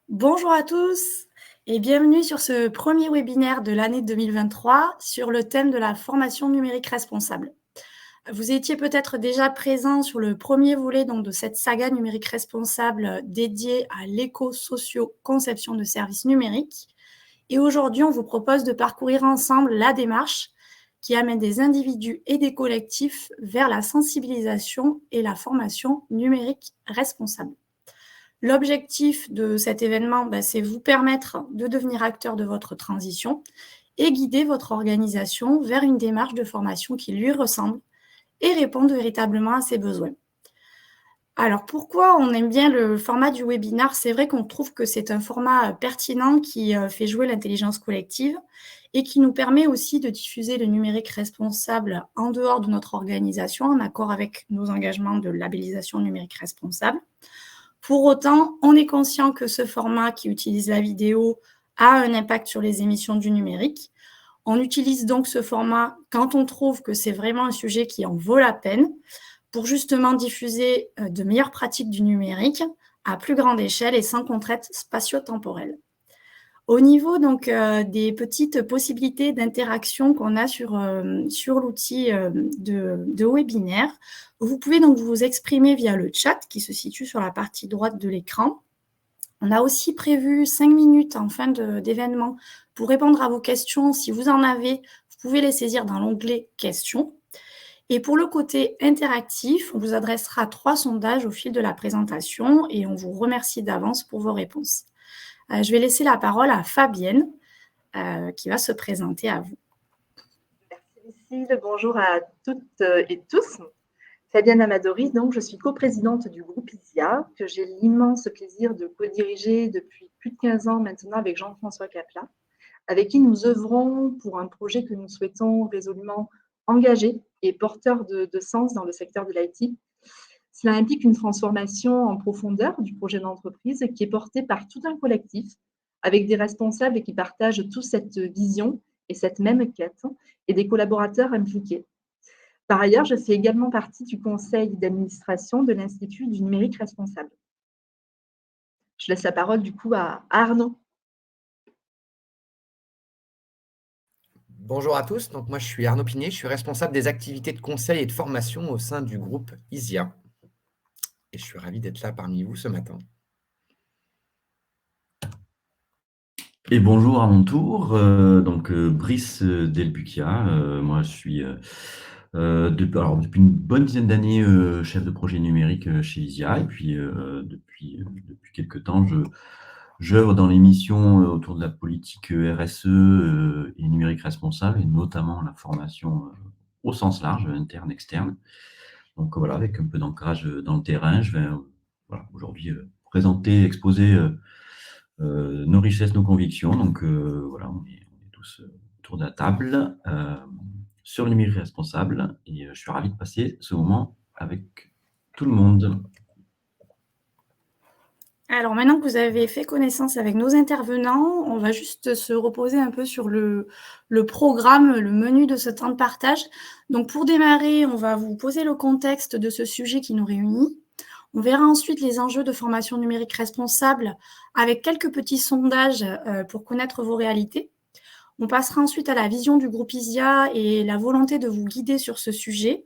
Bonjour à tous et bienvenue sur ce premier webinaire de l'année 2023 sur le thème de la formation numérique responsable. Vous étiez peut-être déjà présent sur le premier volet donc, de cette saga numérique responsable dédiée à l'éco-socio-conception de services numériques. Et aujourd'hui, on vous propose de parcourir ensemble la démarche qui amène des individus et des collectifs vers la sensibilisation et la formation numérique responsable. L'objectif de cet événement, c'est vous permettre de devenir acteur de votre transition et guider votre organisation vers une démarche de formation qui lui ressemble et réponde véritablement à ses besoins. Alors, pourquoi on aime bien le format du webinaire? C'est vrai qu'on trouve que c'est un format pertinent qui fait jouer l'intelligence collective et qui nous permet aussi de diffuser le numérique responsable en dehors de notre organisation, en accord avec nos engagements de labellisation numérique responsable. Pour autant, on est conscient que ce format qui utilise la vidéo a un impact sur les émissions du numérique. On utilise donc ce format quand on trouve que c'est vraiment un sujet qui en vaut la peine pour justement diffuser de meilleures pratiques du numérique à plus grande échelle et sans contrainte spatio-temporelle. Au niveau donc des petites possibilités d'interaction qu'on a sur l'outil de webinaire, vous pouvez donc vous exprimer via le chat qui se situe sur la partie droite de l'écran. On a aussi prévu 5 minutes en fin d'événement pour répondre à vos questions. Si vous en avez, vous pouvez les saisir dans l'onglet « Questions ». Et pour le côté interactif, on vous adressera 3 sondages au fil de la présentation et on vous remercie d'avance pour vos réponses. Je vais laisser la parole à Fabienne qui va se présenter à vous. Merci Lucille, bonjour à toutes et tous. Fabienne Amadori, donc je suis coprésidente du groupe ISIA, que j'ai l'immense plaisir de co-diriger depuis plus de 15 ans maintenant avec Jean-François Capla, avec qui nous œuvrons pour un projet que nous souhaitons résolument engagé et porteur de sens dans le secteur de l'IT. Cela implique une transformation en profondeur du projet d'entreprise qui est porté par tout un collectif, avec des responsables qui partagent tous cette vision et cette même quête, et des collaborateurs impliqués. Par ailleurs, je fais également partie du conseil d'administration de l'Institut du numérique responsable. Je laisse la parole du coup à Arnaud. Bonjour à tous, donc moi je suis Arnaud Pigné, je suis responsable des activités de conseil et de formation au sein du groupe ISIA. Et je suis ravi d'être là parmi vous ce matin. Et bonjour à mon tour, Brice Delbuchia, moi je suis depuis une bonne dizaine d'années chef de projet numérique chez ISIA, et puis depuis quelques temps j'œuvre dans les missions autour de la politique RSE et numérique responsable, et notamment la formation au sens large, interne, externe. Donc voilà, avec un peu d'ancrage dans le terrain, je vais aujourd'hui présenter, exposer nos richesses, nos convictions. Donc voilà, on est tous autour de la table sur le numérique responsable, et je suis ravi de passer ce moment avec tout le monde. Alors maintenant que vous avez fait connaissance avec nos intervenants, on va juste se reposer un peu sur le programme, le menu de ce temps de partage. Donc pour démarrer, on va vous poser le contexte de ce sujet qui nous réunit. On verra ensuite les enjeux de formation numérique responsable avec quelques petits sondages pour connaître vos réalités. On passera ensuite à la vision du groupe ISIA et la volonté de vous guider sur ce sujet.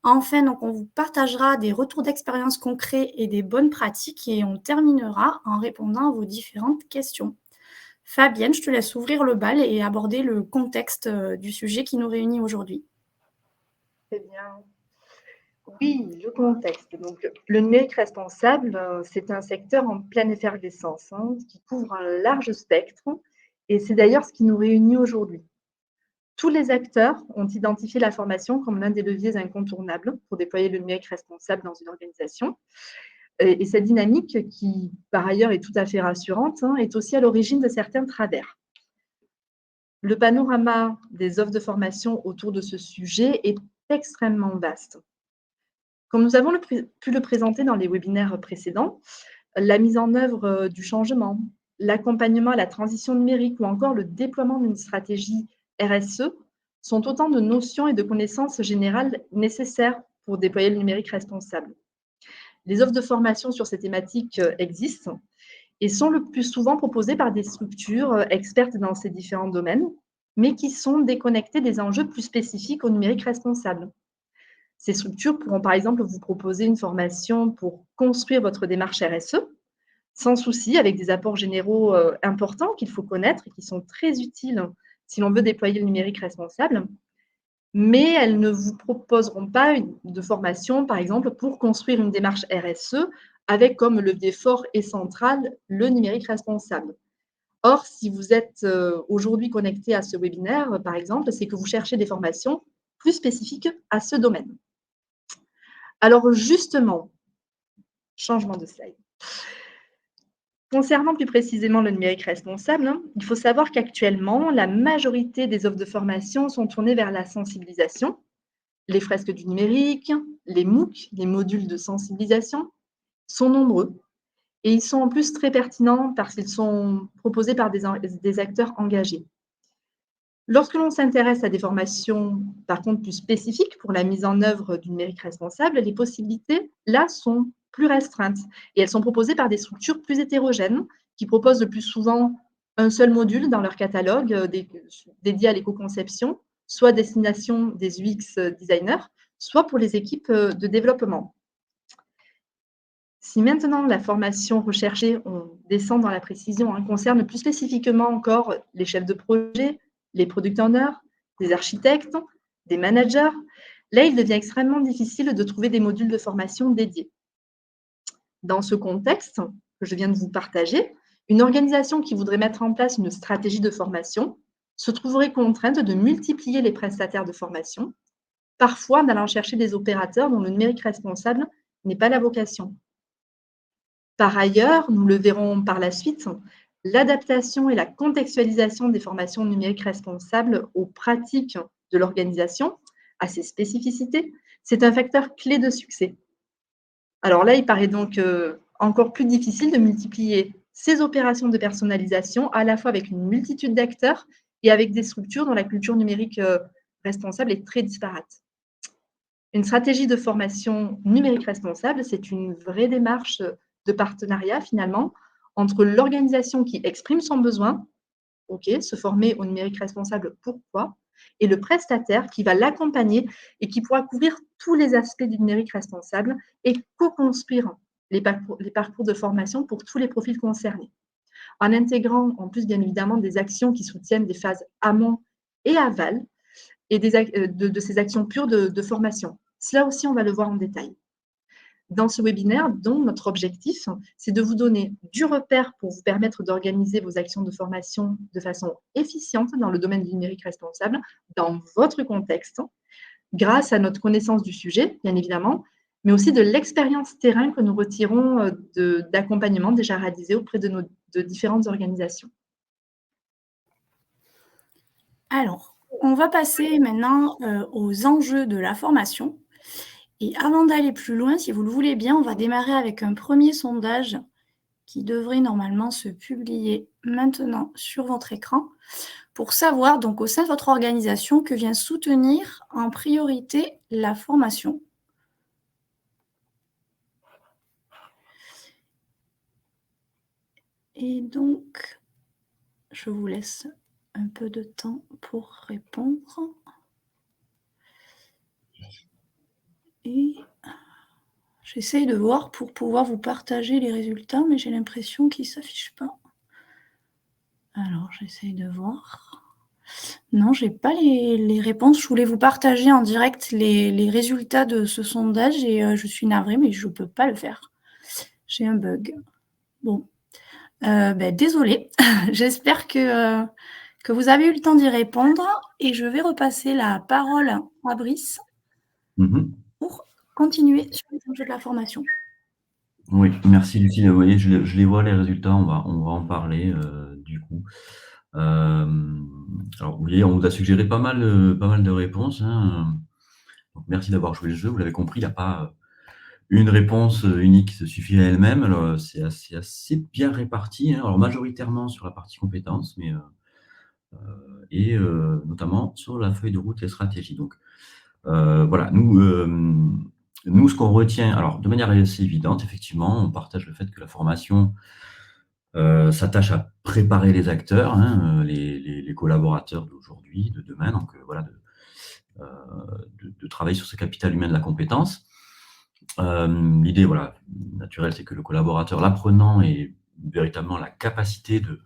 Enfin, donc, on vous partagera des retours d'expérience concrets et des bonnes pratiques et on terminera en répondant à vos différentes questions. Fabienne, je te laisse ouvrir le bal et aborder le contexte du sujet qui nous réunit aujourd'hui. Très bien. Oui, le contexte. Donc, le numérique responsable, c'est un secteur en pleine effervescence qui couvre un large spectre, et c'est d'ailleurs ce qui nous réunit aujourd'hui. Tous les acteurs ont identifié la formation comme l'un des leviers incontournables pour déployer le numérique responsable dans une organisation. Et cette dynamique, qui par ailleurs est tout à fait rassurante, est aussi à l'origine de certains travers. Le panorama des offres de formation autour de ce sujet est extrêmement vaste. Comme nous avons pu le présenter dans les webinaires précédents, la mise en œuvre du changement, l'accompagnement à la transition numérique ou encore le déploiement d'une stratégie RSE sont autant de notions et de connaissances générales nécessaires pour déployer le numérique responsable. Les offres de formation sur ces thématiques existent et sont le plus souvent proposés par des structures expertes dans ces différents domaines, mais qui sont déconnectées des enjeux plus spécifiques au numérique responsable. Ces structures pourront par exemple vous proposer une formation pour construire votre démarche RSE, sans souci, avec des apports généraux importants qu'il faut connaître et qui sont très utiles si l'on veut déployer le numérique responsable. Mais elles ne vous proposeront pas de formation, par exemple, pour construire une démarche RSE avec comme levier fort et central le numérique responsable. Or, si vous êtes aujourd'hui connecté à ce webinaire, par exemple, c'est que vous cherchez des formations plus spécifiques à ce domaine. Alors justement, changement de slide. Concernant plus précisément le numérique responsable, il faut savoir qu'actuellement, la majorité des offres de formation sont tournées vers la sensibilisation, les fresques du numérique, les MOOC, les modules de sensibilisation, sont nombreux. Et ils sont en plus très pertinents parce qu'ils sont proposés par des acteurs engagés. Lorsque l'on s'intéresse à des formations, par contre, plus spécifiques pour la mise en œuvre du numérique responsable, les possibilités, là, sont plus restreintes. Et elles sont proposées par des structures plus hétérogènes qui proposent le plus souvent un seul module dans leur catalogue dédié à l'éco-conception, soit à destination des UX designers, soit pour les équipes de développement. Si maintenant la formation recherchée, on descend dans la précision, concerne plus spécifiquement encore les chefs de projet, les product owners, des architectes, des managers, là, il devient extrêmement difficile de trouver des modules de formation dédiés. Dans ce contexte que je viens de vous partager, une organisation qui voudrait mettre en place une stratégie de formation se trouverait contrainte de multiplier les prestataires de formation, parfois en allant chercher des opérateurs dont le numérique responsable n'est pas la vocation. Par ailleurs, nous le verrons par la suite, l'adaptation et la contextualisation des formations numériques responsables aux pratiques de l'organisation, à ses spécificités, c'est un facteur clé de succès. Alors là, il paraît donc encore plus difficile de multiplier ces opérations de personnalisation à la fois avec une multitude d'acteurs et avec des structures dont la culture numérique responsable est très disparate. Une stratégie de formation numérique responsable, c'est une vraie démarche de partenariat finalement entre l'organisation qui exprime son besoin, se former au numérique responsable, pourquoi, et le prestataire qui va l'accompagner et qui pourra couvrir tous les aspects du numérique responsable et co-construire les parcours de formation pour tous les profils concernés, en intégrant en plus bien évidemment des actions qui soutiennent des phases amont et aval et de ces actions pures de formation. Cela aussi, on va le voir en détail. Dans ce webinaire, dont notre objectif, c'est de vous donner du repère pour vous permettre d'organiser vos actions de formation de façon efficiente dans le domaine du numérique responsable, dans votre contexte, grâce à notre connaissance du sujet, bien évidemment, mais aussi de l'expérience terrain que nous retirons d'accompagnement déjà réalisé auprès de différentes organisations. Alors, on va passer maintenant aux enjeux de la formation. Et avant d'aller plus loin, si vous le voulez bien, on va démarrer avec un premier sondage qui devrait normalement se publier maintenant sur votre écran pour savoir, donc au sein de votre organisation, que vient soutenir en priorité la formation. Et donc, je vous laisse un peu de temps pour répondre. Et j'essaye de voir pour pouvoir vous partager les résultats, mais j'ai l'impression qu'ils ne s'affichent pas. Alors, j'essaye de voir. Non, je n'ai pas les réponses. Je voulais vous partager en direct les résultats de ce sondage et je suis navrée, mais je ne peux pas le faire. J'ai un bug. Bon, désolée. J'espère que vous avez eu le temps d'y répondre et je vais repasser la parole à Brice pour continuer sur les enjeux de la formation. Oui, merci Lucie. Vous voyez, je les vois les résultats, on va en parler du coup. Alors, vous voyez, on vous a suggéré pas mal de réponses. Donc, merci d'avoir joué le jeu. Vous l'avez compris, il n'y a pas une réponse unique qui se suffit à elle-même. Alors, c'est assez bien réparti. Alors, majoritairement sur la partie compétences, mais et notamment sur la feuille de route et stratégie. Donc, voilà, nous, ce qu'on retient, alors de manière assez évidente, effectivement, on partage le fait que la formation s'attache à préparer les acteurs, les collaborateurs d'aujourd'hui, de demain, donc voilà, de travailler sur ce capital humain de la compétence. L'idée, voilà, naturelle, c'est que le collaborateur, l'apprenant, ait véritablement la capacité de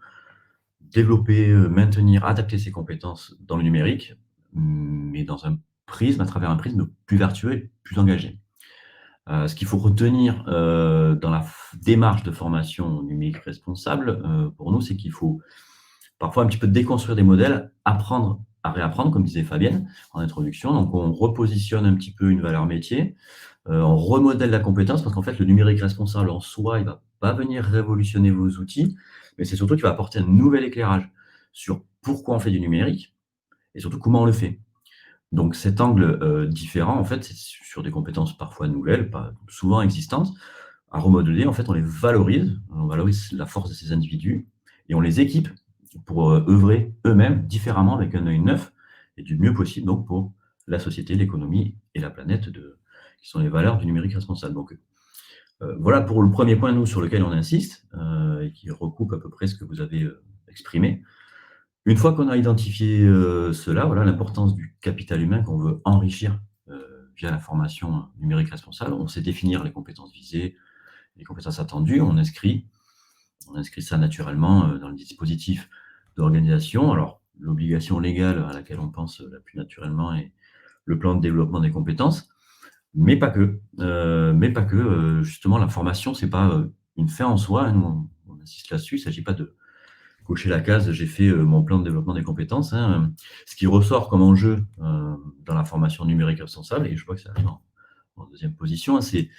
développer, maintenir, adapter ses compétences dans le numérique, mais dans un prisme, à travers un prisme plus vertueux et plus engagé. Ce qu'il faut retenir dans la démarche de formation numérique responsable, pour nous, c'est qu'il faut parfois un petit peu déconstruire des modèles, apprendre à réapprendre, comme disait Fabienne en introduction. Donc, on repositionne un petit peu une valeur métier, on remodèle la compétence, parce qu'en fait, le numérique responsable en soi, il ne va pas venir révolutionner vos outils, mais c'est surtout qu'il va apporter un nouvel éclairage sur pourquoi on fait du numérique et surtout comment on le fait. Donc cet angle différent, en fait, c'est sur des compétences parfois nouvelles, pas souvent existantes, à remodeler, en fait, on valorise la force de ces individus et on les équipe pour œuvrer eux-mêmes différemment avec un œil neuf et du mieux possible donc pour la société, l'économie et la planète, qui sont les valeurs du numérique responsable. Donc voilà pour le premier point, nous, sur lequel on insiste et qui recoupe à peu près ce que vous avez exprimé. Une fois qu'on a identifié cela, voilà l'importance du capital humain qu'on veut enrichir via la formation numérique responsable. On sait définir les compétences visées, les compétences attendues. On inscrit ça naturellement dans le dispositif d'organisation. Alors, l'obligation légale à laquelle on pense la plus naturellement est le plan de développement des compétences, mais pas que. Justement, la formation, c'est pas une fin en soi. Nous, on insiste là-dessus. Il ne s'agit pas de cocher la case, j'ai fait mon plan de développement des compétences. Ce qui ressort comme enjeu dans la formation numérique responsable, et je vois que ça arrive en deuxième position, c'est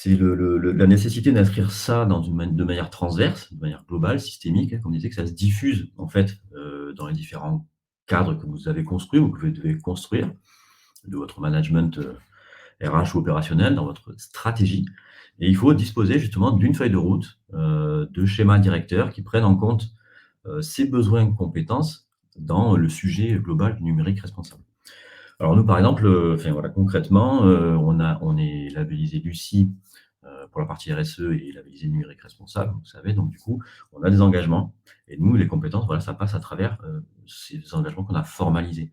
la nécessité d'inscrire ça de manière transverse, de manière globale, systémique, comme on disait, que ça se diffuse en fait dans les différents cadres que vous avez construits ou que vous devez construire, de votre management RH ou opérationnel, dans votre stratégie. Et il faut disposer justement d'une feuille de route, de schémas directeurs qui prennent en compte ces besoins de compétences dans le sujet global du numérique responsable. Alors nous, par exemple, concrètement, on est labellisé Lucie pour la partie RSE et labellisé numérique responsable, vous savez, donc du coup, on a des engagements. Et nous, les compétences, voilà, ça passe à travers ces engagements qu'on a formalisés.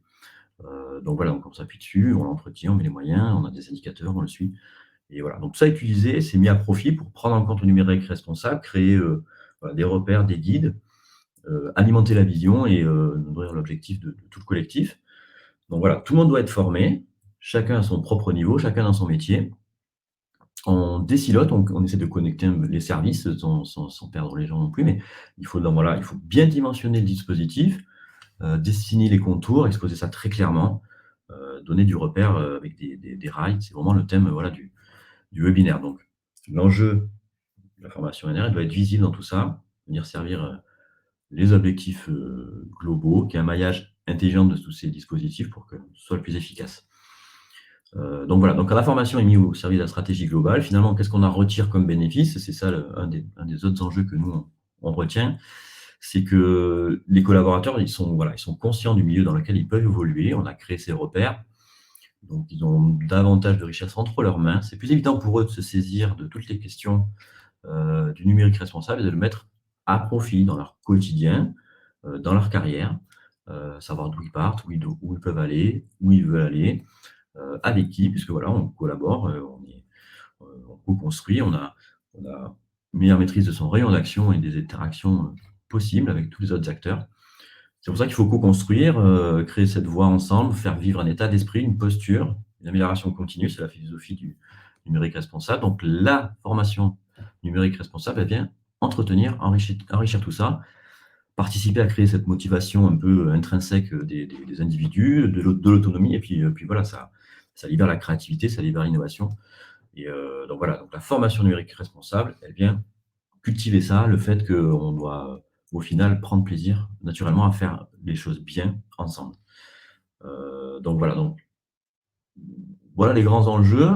Donc voilà, donc on s'appuie dessus, on l'entretient, on met les moyens, on a des indicateurs, on le suit. Et voilà, donc tout ça utilisé, c'est mis à profit pour prendre en compte le numérique responsable, créer des repères, des guides, alimenter la vision et nourrir l'objectif de tout le collectif. Donc voilà, tout le monde doit être formé, chacun à son propre niveau, chacun dans son métier. On décilote, on essaie de connecter les services sans perdre les gens non plus, mais il faut bien dimensionner le dispositif, dessiner les contours, exposer ça très clairement, donner du repère avec des rails. C'est vraiment le thème du webinaire. Donc, l'enjeu de la formation NR, elle doit être visible dans tout ça, venir servir les objectifs globaux, qu'il y ait un maillage intelligent de tous ces dispositifs pour que ce soit le plus efficace. Donc voilà, donc quand la formation est mise au service de la stratégie globale, finalement, qu'est-ce qu'on en retire comme bénéfice? C'est ça un des autres enjeux que nous, on retient, c'est que les collaborateurs, ils sont conscients du milieu dans lequel ils peuvent évoluer. On a créé ces repères, donc ils ont davantage de richesse entre leurs mains. C'est plus évident pour eux de se saisir de toutes les questions du numérique responsable et de le mettre à profit dans leur quotidien, dans leur carrière, savoir d'où ils partent, où ils peuvent aller, où ils veulent aller, avec qui, puisque voilà, on collabore, on co-construit, on a une meilleure maîtrise de son rayon d'action et des interactions possibles avec tous les autres acteurs. C'est pour ça qu'il faut co-construire, créer cette voie ensemble, faire vivre un état d'esprit, une posture, une amélioration continue, c'est la philosophie du numérique responsable. Donc la formation numérique responsable, elle vient entretenir, enrichir tout ça, participer à créer cette motivation un peu intrinsèque des individus, de l'autonomie, et puis voilà, ça libère la créativité, ça libère l'innovation. Et donc voilà, donc la formation numérique responsable, elle vient cultiver ça, le fait qu'on doit au final prendre plaisir naturellement à faire les choses bien ensemble. Donc voilà les grands enjeux.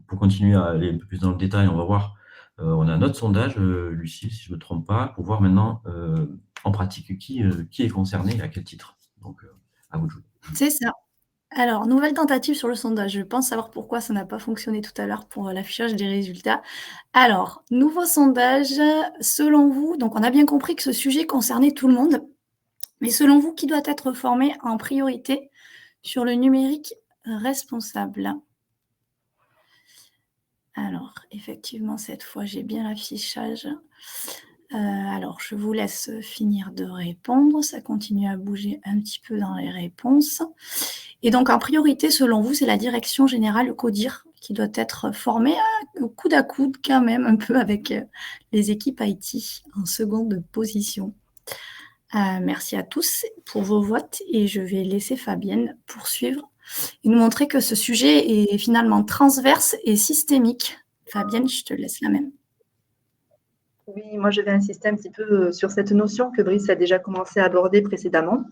Pour continuer à aller un peu plus dans le détail, on va voir, on a un autre sondage, Lucie, si je ne me trompe pas, pour voir maintenant en pratique qui est concerné et à quel titre. Donc à vous de jouer. C'est ça. Alors, nouvelle tentative sur le sondage. Je pense savoir pourquoi ça n'a pas fonctionné tout à l'heure pour l'affichage des résultats. Alors, nouveau sondage. Selon vous, donc on a bien compris que ce sujet concernait tout le monde, mais selon vous, qui doit être formé en priorité sur le numérique responsable? Alors, effectivement, cette fois, j'ai bien l'affichage. Alors, je vous laisse finir de répondre. Ça continue à bouger un petit peu dans les réponses. Et donc, en priorité, selon vous, c'est la direction générale CODIR qui doit être formée coude à coude quand même un peu avec les équipes IT en seconde position. Merci à tous pour vos votes et je vais laisser Fabienne poursuivre et nous montrer que ce sujet est finalement transverse et systémique. Fabienne, je te laisse la même. Oui, moi je vais insister un petit peu sur cette notion que Brice a déjà commencé à aborder précédemment.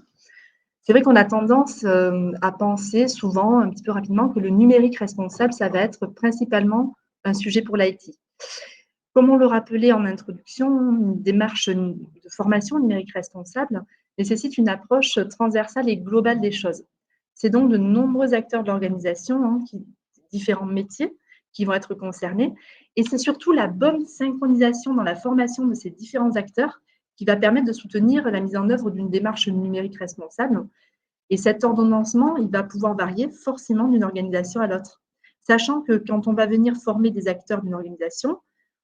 C'est vrai qu'on a tendance à penser souvent, un petit peu rapidement, que le numérique responsable, ça va être principalement un sujet pour l'IT. Comme on le rappelait en introduction, une démarche de formation numérique responsable nécessite une approche transversale et globale des choses. C'est donc de nombreux acteurs de l'organisation, différents métiers, qui vont être concernés. Et c'est surtout la bonne synchronisation dans la formation de ces différents acteurs qui va permettre de soutenir la mise en œuvre d'une démarche numérique responsable. Et cet ordonnancement, il va pouvoir varier forcément d'une organisation à l'autre. Sachant que quand on va venir former des acteurs d'une organisation,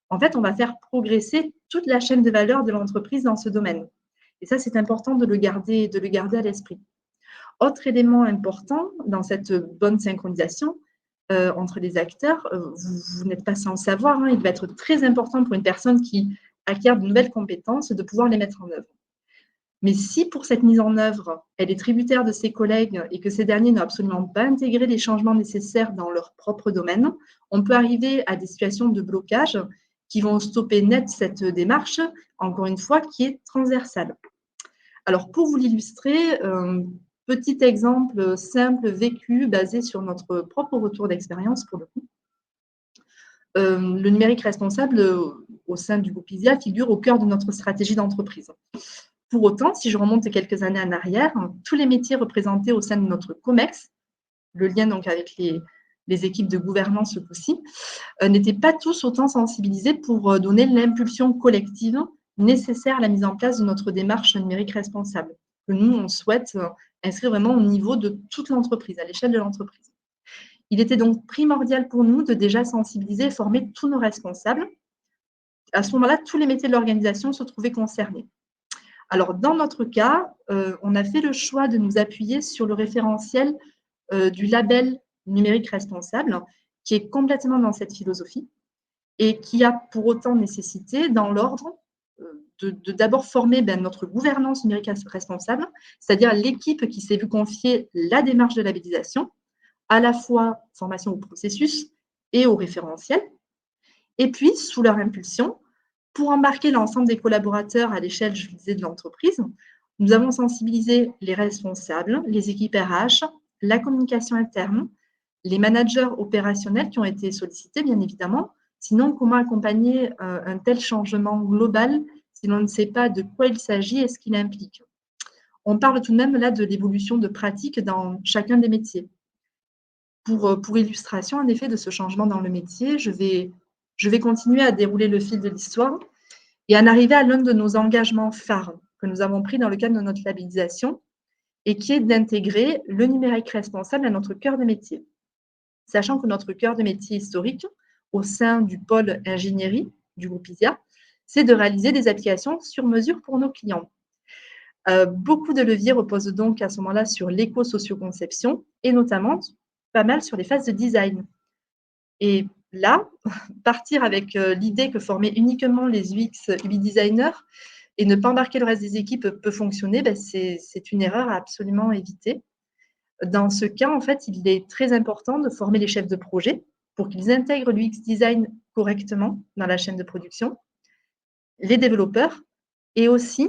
en fait, on va faire progresser toute la chaîne de valeur de l'entreprise dans ce domaine. Et ça, c'est important de le garder à l'esprit. Autre élément important dans cette bonne synchronisation entre les acteurs, vous n'êtes pas sans le savoir, il va être très important pour une personne qui acquiert de nouvelles compétences de pouvoir les mettre en œuvre. Mais si pour cette mise en œuvre, elle est tributaire de ses collègues et que ces derniers n'ont absolument pas intégré les changements nécessaires dans leur propre domaine, on peut arriver à des situations de blocage qui vont stopper net cette démarche, encore une fois, qui est transversale. Alors, pour vous l'illustrer, petit exemple simple, vécu, basé sur notre propre retour d'expérience pour le coup. Le numérique responsable au sein du groupe ISIA figure au cœur de notre stratégie d'entreprise. Pour autant, si je remonte quelques années en arrière, tous les métiers représentés au sein de notre COMEX, le lien donc avec les équipes de gouvernance ce coup-ci, n'étaient pas tous autant sensibilisés pour donner l'impulsion collective nécessaire à la mise en place de notre démarche numérique responsable, que nous, on souhaite inscrire vraiment au niveau de toute l'entreprise, à l'échelle de l'entreprise. Il était donc primordial pour nous de déjà sensibiliser et former tous nos responsables. À ce moment-là, tous les métiers de l'organisation se trouvaient concernés. Alors, dans notre cas, on a fait le choix de nous appuyer sur le référentiel du label numérique responsable, qui est complètement dans cette philosophie et qui a pour autant nécessité, dans l'ordre, de d'abord former notre gouvernance numérique responsable, c'est-à-dire l'équipe qui s'est vue confier la démarche de labellisation, à la fois formation au processus et au référentiel, et puis, sous leur impulsion, pour embarquer l'ensemble des collaborateurs à l'échelle, je le disais, de l'entreprise, nous avons sensibilisé les responsables, les équipes RH, la communication interne, les managers opérationnels qui ont été sollicités, bien évidemment. Sinon, comment accompagner un tel changement global si l'on ne sait pas de quoi il s'agit et ce qu'il implique? On parle tout de même là de l'évolution de pratiques dans chacun des métiers. Pour illustration, en effet, de ce changement dans le métier, je vais continuer à dérouler le fil de l'histoire et en arriver à l'un de nos engagements phares que nous avons pris dans le cadre de notre labellisation et qui est d'intégrer le numérique responsable à notre cœur de métier. Sachant que notre cœur de métier historique, au sein du pôle ingénierie du groupe ISIA, c'est de réaliser des applications sur mesure pour nos clients. Beaucoup de leviers reposent donc à ce moment-là sur l'éco-socio-conception et notamment pas mal sur les phases de design. Et là, partir avec l'idée que former uniquement les UX, UI designers et ne pas embarquer le reste des équipes peut fonctionner, c'est une erreur à absolument éviter. Dans ce cas, en fait, il est très important de former les chefs de projet pour qu'ils intègrent l'UX design correctement dans la chaîne de production, les développeurs, et aussi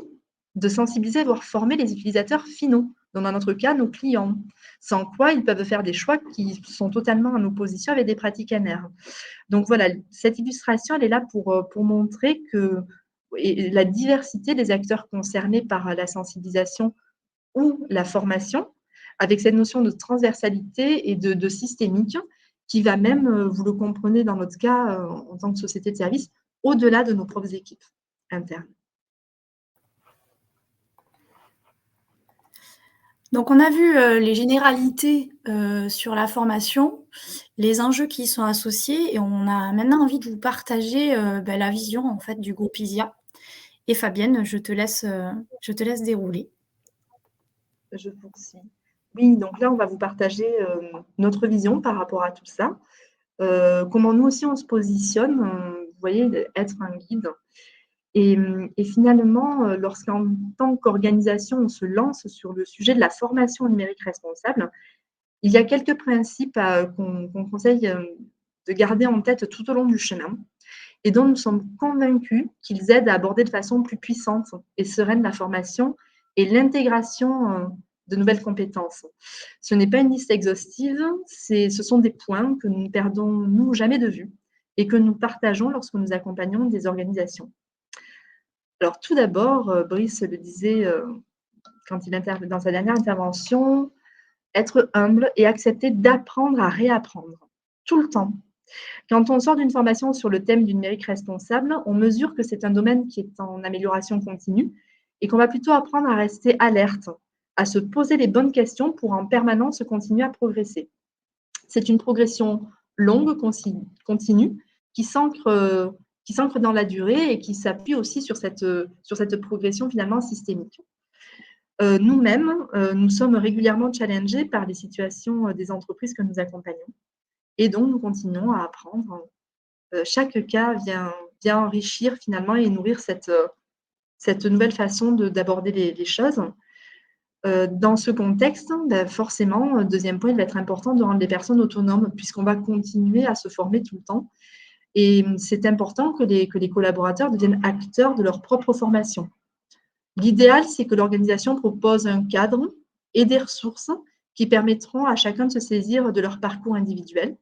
de sensibiliser, voire former les utilisateurs finaux, donc dans notre cas, nos clients, sans quoi ils peuvent faire des choix qui sont totalement en opposition avec des pratiques NR. Donc voilà, cette illustration, elle est là pour montrer que la diversité des acteurs concernés par la sensibilisation ou la formation avec cette notion de transversalité et de systémique qui va même, vous le comprenez dans notre cas, en tant que société de service, au-delà de nos propres équipes internes. Donc, on a vu les généralités sur la formation, les enjeux qui y sont associés, et on a maintenant envie de vous partager la vision en fait du groupe ISIA. Et Fabienne, je te laisse dérouler. Je poursuis. Oui, donc là, on va vous partager notre vision par rapport à tout ça. Comment nous aussi on se positionne, vous voyez, être un guide. Et finalement, lorsqu'en tant qu'organisation, on se lance sur le sujet de la formation numérique responsable, il y a quelques principes qu'on conseille de garder en tête tout au long du chemin et dont nous sommes convaincus qu'ils aident à aborder de façon plus puissante et sereine la formation et l'intégration de nouvelles compétences. Ce n'est pas une liste exhaustive, ce sont des points que nous ne perdons, nous, jamais de vue et que nous partageons lorsque nous accompagnons des organisations. Alors, tout d'abord, Brice le disait quand il dans sa dernière intervention, être humble et accepter d'apprendre à réapprendre, tout le temps. Quand on sort d'une formation sur le thème du numérique responsable, on mesure que c'est un domaine qui est en amélioration continue et qu'on va plutôt apprendre à rester alerte, à se poser les bonnes questions pour en permanence continuer à progresser. C'est une progression longue, continue, qui s'ancre dans la durée et qui s'appuie aussi sur cette progression finalement systémique. Nous-mêmes, nous sommes régulièrement challengés par les situations des entreprises que nous accompagnons et donc nous continuons à apprendre. Chaque cas vient enrichir finalement et nourrir cette nouvelle façon d'aborder les choses. Dans ce contexte, forcément, deuxième point, il va être important de rendre les personnes autonomes puisqu'on va continuer à se former tout le temps. Et c'est important que les collaborateurs deviennent acteurs de leur propre formation. L'idéal, c'est que l'organisation propose un cadre et des ressources qui permettront à chacun de se saisir de leur parcours individuel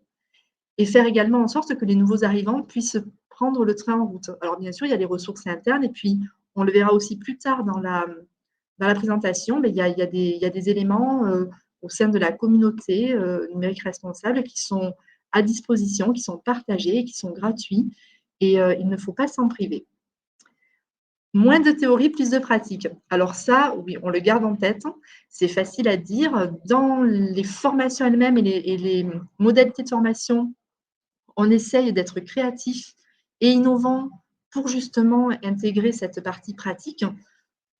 et faire également en sorte que les nouveaux arrivants puissent prendre le train en route. Alors, bien sûr, il y a les ressources internes et puis on le verra aussi plus tard dans la présentation, mais il y a des éléments au sein de la communauté numérique responsable qui sont à disposition, qui sont partagés, qui sont gratuits et il ne faut pas s'en priver. Moins de théorie, plus de pratique. Alors ça, oui, on le garde en tête. C'est facile à dire. Dans les formations elles-mêmes et les modalités de formation, on essaye d'être créatif et innovant pour justement intégrer cette partie pratique.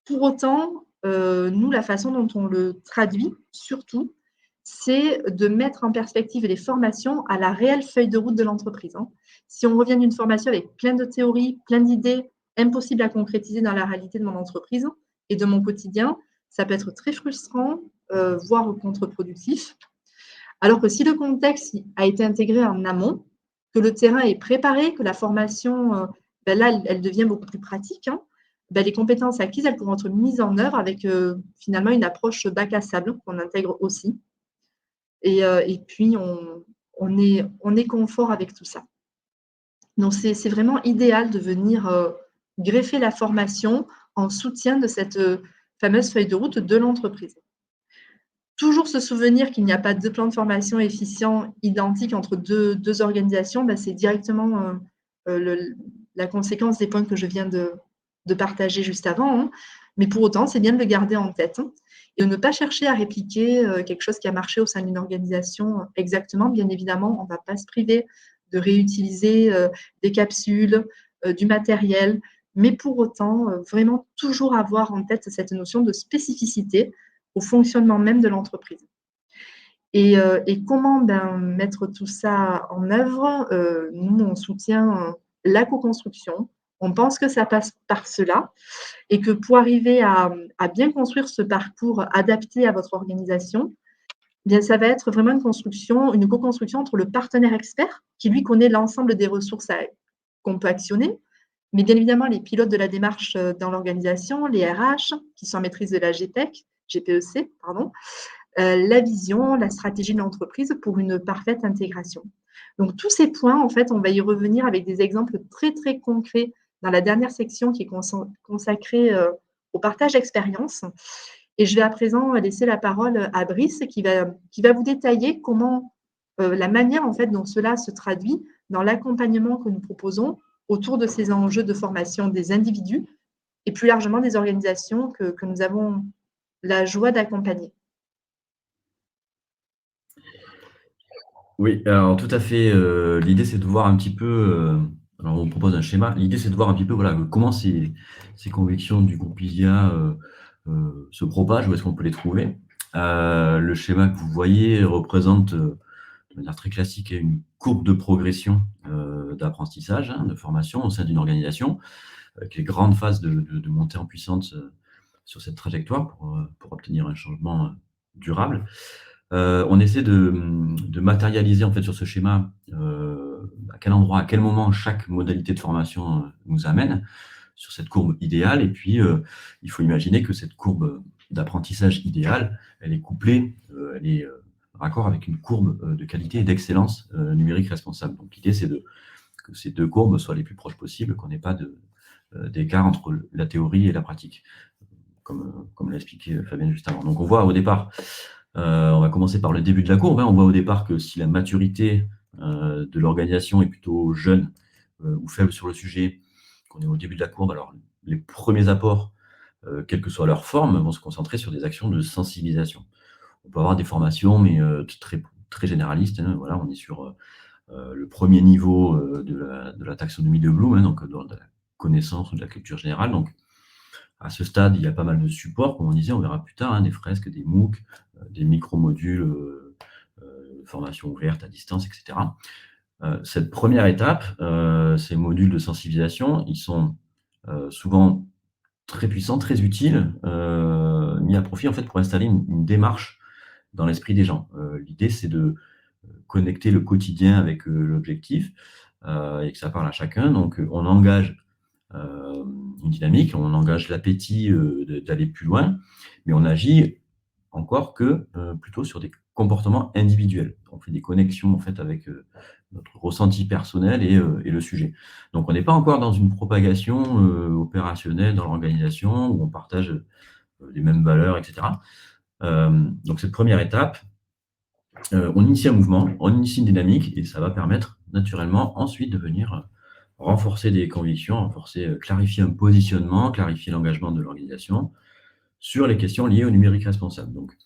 Pour autant, nous, la façon dont on le traduit, surtout, c'est de mettre en perspective les formations à la réelle feuille de route de l'entreprise. Si on revient d'une formation avec plein de théories, plein d'idées, impossible à concrétiser dans la réalité de mon entreprise et de mon quotidien, ça peut être très frustrant, voire contre-productif. Alors que si le contexte a été intégré en amont, que le terrain est préparé, que la formation, là, elle devient beaucoup plus pratique, les compétences acquises, elles pourront être mises en œuvre avec finalement une approche bac à sable qu'on intègre aussi. Et puis, on est confort avec tout ça. Donc, c'est vraiment idéal de venir greffer la formation en soutien de cette fameuse feuille de route de l'entreprise. Toujours se souvenir qu'il n'y a pas de plan de formation efficient identique entre deux organisations, c'est directement la conséquence des points que je viens de partager juste avant. Mais pour autant, c'est bien de le garder en tête et de ne pas chercher à répliquer quelque chose qui a marché au sein d'une organisation exactement. Bien évidemment, on ne va pas se priver de réutiliser des capsules, du matériel, mais pour autant, vraiment toujours avoir en tête cette notion de spécificité au fonctionnement même de l'entreprise. Et comment mettre tout ça en œuvre? Nous, on soutient la co-construction. On pense que ça passe par cela et que pour arriver à bien construire ce parcours adapté à votre organisation, ça va être vraiment une co-construction entre le partenaire expert qui, lui, connaît l'ensemble des ressources qu'on peut actionner, mais bien évidemment les pilotes de la démarche dans l'organisation, les RH qui sont en maîtrise de la GPEC, la vision, la stratégie de l'entreprise pour une parfaite intégration. Donc, tous ces points, en fait, on va y revenir avec des exemples très, très concrets dans la dernière section qui est consacrée au partage d'expérience. Et je vais à présent laisser la parole à Brice qui va vous détailler comment la manière en fait dont cela se traduit dans l'accompagnement que nous proposons autour de ces enjeux de formation des individus et plus largement des organisations que nous avons la joie d'accompagner. Oui, alors tout à fait. L'idée, c'est de voir un petit peu. Alors, on propose un schéma. L'idée, c'est de voir un petit peu voilà, comment ces convictions du groupe ISIA se propagent, où est-ce qu'on peut les trouver. Le schéma que vous voyez représente de manière très classique une courbe de progression d'apprentissage, de formation au sein d'une organisation, avec les grandes phases de montée en puissance sur cette trajectoire pour obtenir un changement durable. On essaie de matérialiser en fait sur ce schéma à quel endroit, à quel moment chaque modalité de formation nous amène sur cette courbe idéale. Et puis, il faut imaginer que cette courbe d'apprentissage idéale, elle est couplée, elle est raccord avec une courbe de qualité et d'excellence numérique responsable. Donc, l'idée, c'est que ces deux courbes soient les plus proches possibles, qu'on n'ait pas d'écart entre la théorie et la pratique, comme l'a expliqué Fabien juste avant. Donc, on voit au départ, on va commencer par le début de la courbe. On voit au départ que si la maturité de l'organisation est plutôt jeune ou faible sur le sujet, qu'on est au début de la courbe, alors les premiers apports, quelle que soit leur forme, vont se concentrer sur des actions de sensibilisation. On peut avoir des formations, mais très, très généralistes. Voilà, on est sur le premier niveau de la taxonomie de Bloom, donc de la connaissance ou de la culture générale. Donc, à ce stade, il y a pas mal de supports, comme on disait, on verra plus tard, des fresques, des MOOC, des micro-modules, formation ouverte à distance, etc. Cette première étape, ces modules de sensibilisation, ils sont souvent très puissants, très utiles, mis à profit en fait pour installer une démarche dans l'esprit des gens. L'idée, c'est de connecter le quotidien avec l'objectif et que ça parle à chacun. Donc, on engage une dynamique, on engage l'appétit d'aller plus loin, mais on agit encore que plutôt sur des comportements individuels. On fait des connexions en fait avec notre ressenti personnel et le sujet. Donc on n'est pas encore dans une propagation opérationnelle dans l'organisation où on partage les mêmes valeurs, etc. Donc cette première étape, on initie un mouvement, on initie une dynamique et ça va permettre naturellement ensuite de venir renforcer des convictions, clarifier un positionnement, clarifier l'engagement de l'organisation sur les questions liées au numérique responsable. Donc,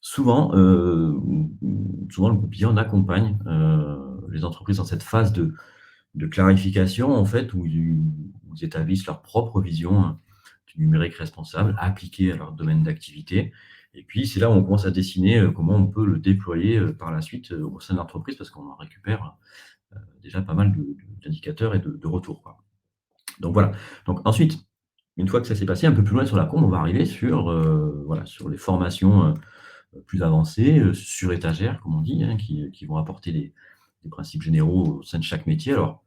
souvent, le groupe ISIA, on accompagne les entreprises dans cette phase de clarification, en fait, où ils établissent leur propre vision du numérique responsable appliquée à leur domaine d'activité. Et puis, c'est là où on commence à dessiner comment on peut le déployer par la suite au sein de l'entreprise, parce qu'on en récupère déjà pas mal d'indicateurs et de retours, quoi. Donc voilà. Donc ensuite, une fois que ça s'est passé, un peu plus loin sur la courbe, on va arriver sur les formations plus avancées, sur étagère, comme on dit, qui vont apporter des principes généraux au sein de chaque métier. Alors,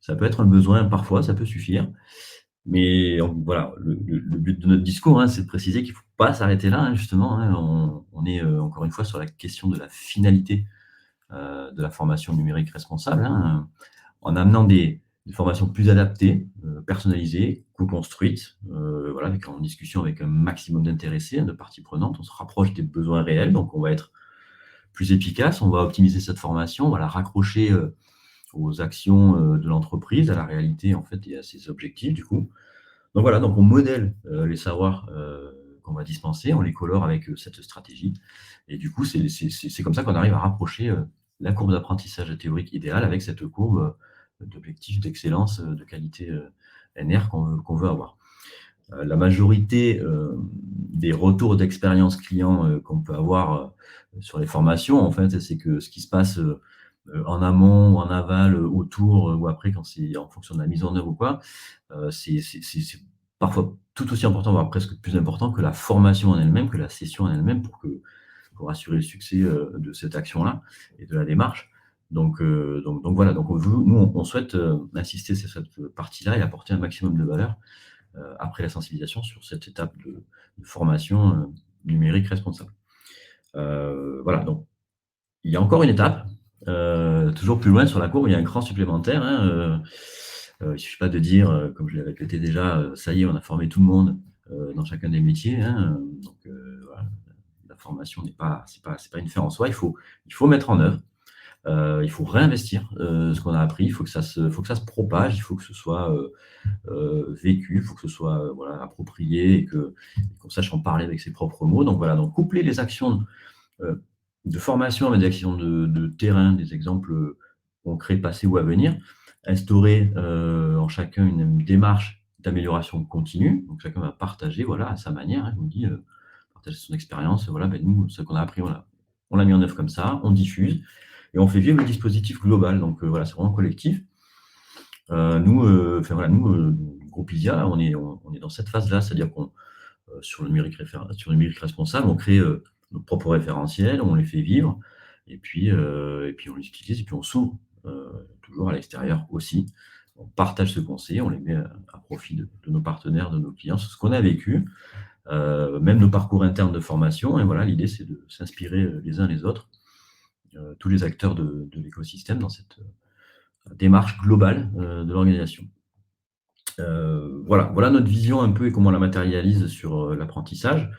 ça peut être un besoin parfois, ça peut suffire. Mais voilà, le but de notre discours, c'est de préciser qu'il ne faut pas s'arrêter là, justement. On est encore une fois sur la question de la finalité de la formation numérique responsable, en amenant des formations plus adaptées, personnalisées, co-construites, en discussion avec un maximum d'intéressés, de parties prenantes. On se rapproche des besoins réels, donc on va être plus efficace, on va optimiser cette formation, on va la raccrocher aux actions de l'entreprise, à la réalité en fait et à ses objectifs du coup. Donc voilà, donc on modèle les savoirs qu'on va dispenser, on les colore avec cette stratégie. Et du coup, c'est comme ça qu'on arrive à rapprocher la courbe d'apprentissage théorique idéale avec cette courbe d'objectifs d'excellence, de qualité NR qu'on veut avoir. La majorité des retours d'expérience client qu'on peut avoir sur les formations, en fait, c'est que ce qui se passe en amont ou en aval, autour ou après, quand c'est en fonction de la mise en œuvre ou quoi, c'est parfois tout aussi important, voire presque plus important que la formation en elle-même, que la session en elle-même, pour assurer le succès de cette action-là et de la démarche. Donc voilà, donc nous, on souhaite insister sur cette partie-là et apporter un maximum de valeur après la sensibilisation sur cette étape de formation numérique responsable. Voilà, donc il y a encore une étape, toujours plus loin sur la courbe, il y a un cran supplémentaire. Il ne suffit pas de dire, comme je l'ai répété déjà, ça y est, on a formé tout le monde dans chacun des métiers. Hein. Donc, voilà, la formation c'est pas une fin en soi. Il faut mettre en œuvre. Il faut réinvestir ce qu'on a appris. Il faut que ça se propage. Il faut que ce soit vécu. Il faut que ce soit voilà, approprié et qu'on sache en parler avec ses propres mots. Donc voilà. Donc coupler les actions de formation avec des actions de terrain, des exemples concrets passés ou à venir, instaurer en chacun une démarche d'amélioration continue. Donc chacun va partager voilà, à sa manière. Hein, je vous dis, partager son expérience. Voilà, nous, ce qu'on a appris, voilà, on l'a mis en œuvre comme ça, on diffuse et on fait vivre le dispositif global. Donc voilà, c'est vraiment collectif. Nous, groupe ISIA, on est dans cette phase-là, c'est-à-dire qu'on sur le numérique responsable, on crée nos propres référentiels, on les fait vivre, et puis on les utilise, et puis on s'ouvre toujours à l'extérieur aussi. On partage ce qu'on sait, on les met à profit de nos partenaires, de nos clients, sur ce qu'on a vécu, même nos parcours internes de formation. Et voilà, l'idée, c'est de s'inspirer les uns les autres, tous les acteurs de l'écosystème dans cette démarche globale de l'organisation. Voilà notre vision un peu et comment on la matérialise sur l'apprentissage.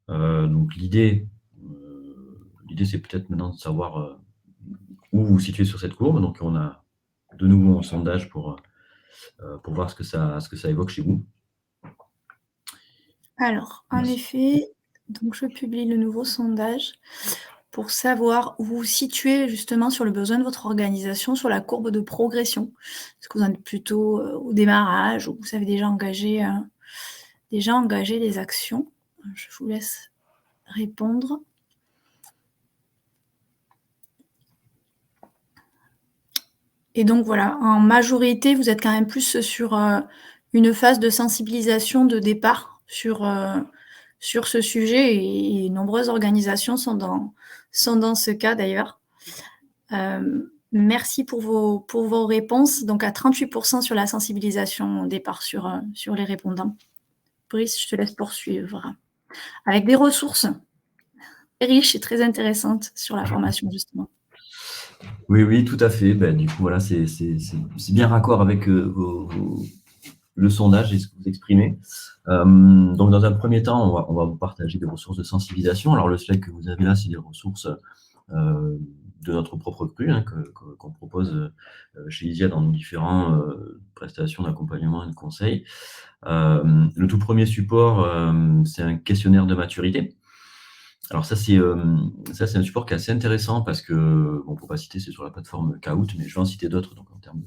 Donc l'idée, c'est peut-être maintenant de savoir où vous vous situez sur cette courbe. Donc on a de nouveau un sondage pour voir ce que ça évoque chez vous. Alors, en effet, donc je publie le nouveau sondage pour savoir où vous vous situez justement sur le besoin de votre organisation, sur la courbe de progression. Est-ce que vous en êtes plutôt au démarrage ou vous avez déjà engagé des actions? Je vous laisse répondre. Et donc voilà, en majorité, vous êtes quand même plus sur une phase de sensibilisation de départ sur ce sujet et nombreuses organisations sont dans ce cas d'ailleurs. Merci pour vos réponses. Donc à 38% sur la sensibilisation au départ sur les répondants. Brice, je te laisse poursuivre. Avec des ressources riches et très intéressantes sur la formation justement. Oui, tout à fait. Du coup, voilà, c'est bien raccord avec le sondage et ce que vous exprimez. Donc, dans un premier temps, on va vous partager des ressources de sensibilisation. Alors, le slide que vous avez là, c'est des ressources de notre propre cru qu'on propose chez ISIA dans nos différentes prestations d'accompagnement et de conseil. Le tout premier support, c'est un questionnaire de maturité. Alors ça c'est un support qui est assez intéressant parce que, bon, pour pas citer, c'est sur la plateforme Kahoot, mais je vais en citer d'autres, donc en termes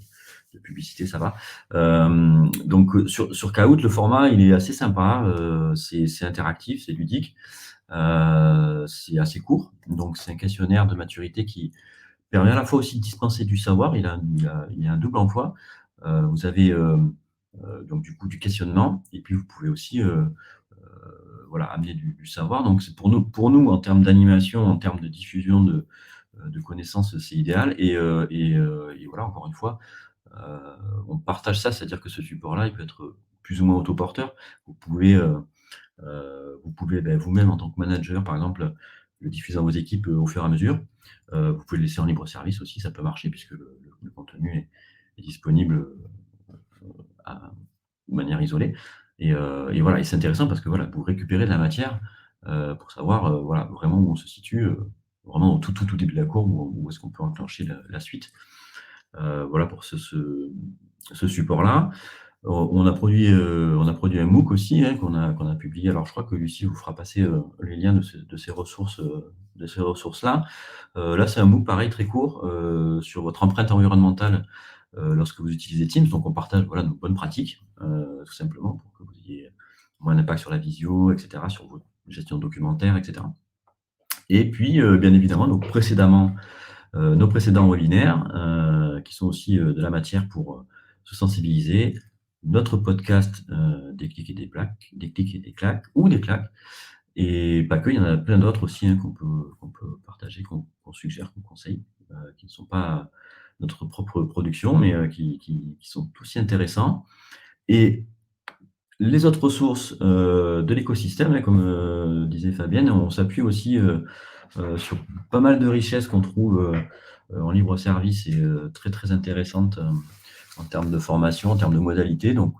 de publicité, ça va. Donc sur Kahoot, le format, il est assez sympa, c'est interactif, c'est ludique, c'est assez court, donc c'est un questionnaire de maturité qui permet à la fois aussi de dispenser du savoir, il a un double emploi. Vous avez donc du coup du questionnement, et puis vous pouvez aussi amener du savoir. Donc c'est pour nous en termes d'animation, en termes de diffusion de connaissances, c'est idéal. Et voilà, encore une fois, on partage ça, c'est-à-dire que ce support-là, il peut être plus ou moins autoporteur. Vous pouvez vous-même en tant que manager, par exemple, le diffuser dans vos équipes au fur et à mesure. Vous pouvez le laisser en libre service aussi, ça peut marcher puisque le contenu est disponible de manière isolée. Et voilà, et c'est intéressant parce que voilà, vous récupérez de la matière pour savoir vraiment où on se situe, vraiment au tout début de la courbe, où est-ce qu'on peut enclencher la suite. Voilà pour ce support-là. On a produit un MOOC aussi qu'on a publié. Alors je crois que Lucie vous fera passer les liens de ces ressources-là. Là, c'est un MOOC pareil très court sur votre empreinte environnementale lorsque vous utilisez Teams. Donc on partage nos bonnes pratiques, tout simplement, pour que vous ayez moins d'impact sur la visio, etc., sur votre gestion documentaire, etc. Et puis, bien évidemment, nos précédents webinaires, qui sont aussi de la matière pour se sensibiliser. Notre podcast des clics et des claques, ou des claques, et pas que, il y en a plein d'autres aussi qu'on peut partager, qu'on suggère, qu'on conseille, qui ne sont pas notre propre production, mais qui sont aussi intéressants. Et les autres ressources de l'écosystème, comme disait Fabienne, on s'appuie aussi sur pas mal de richesses qu'on trouve en libre service et très très intéressantes en termes de formation, en termes de modalités. Donc,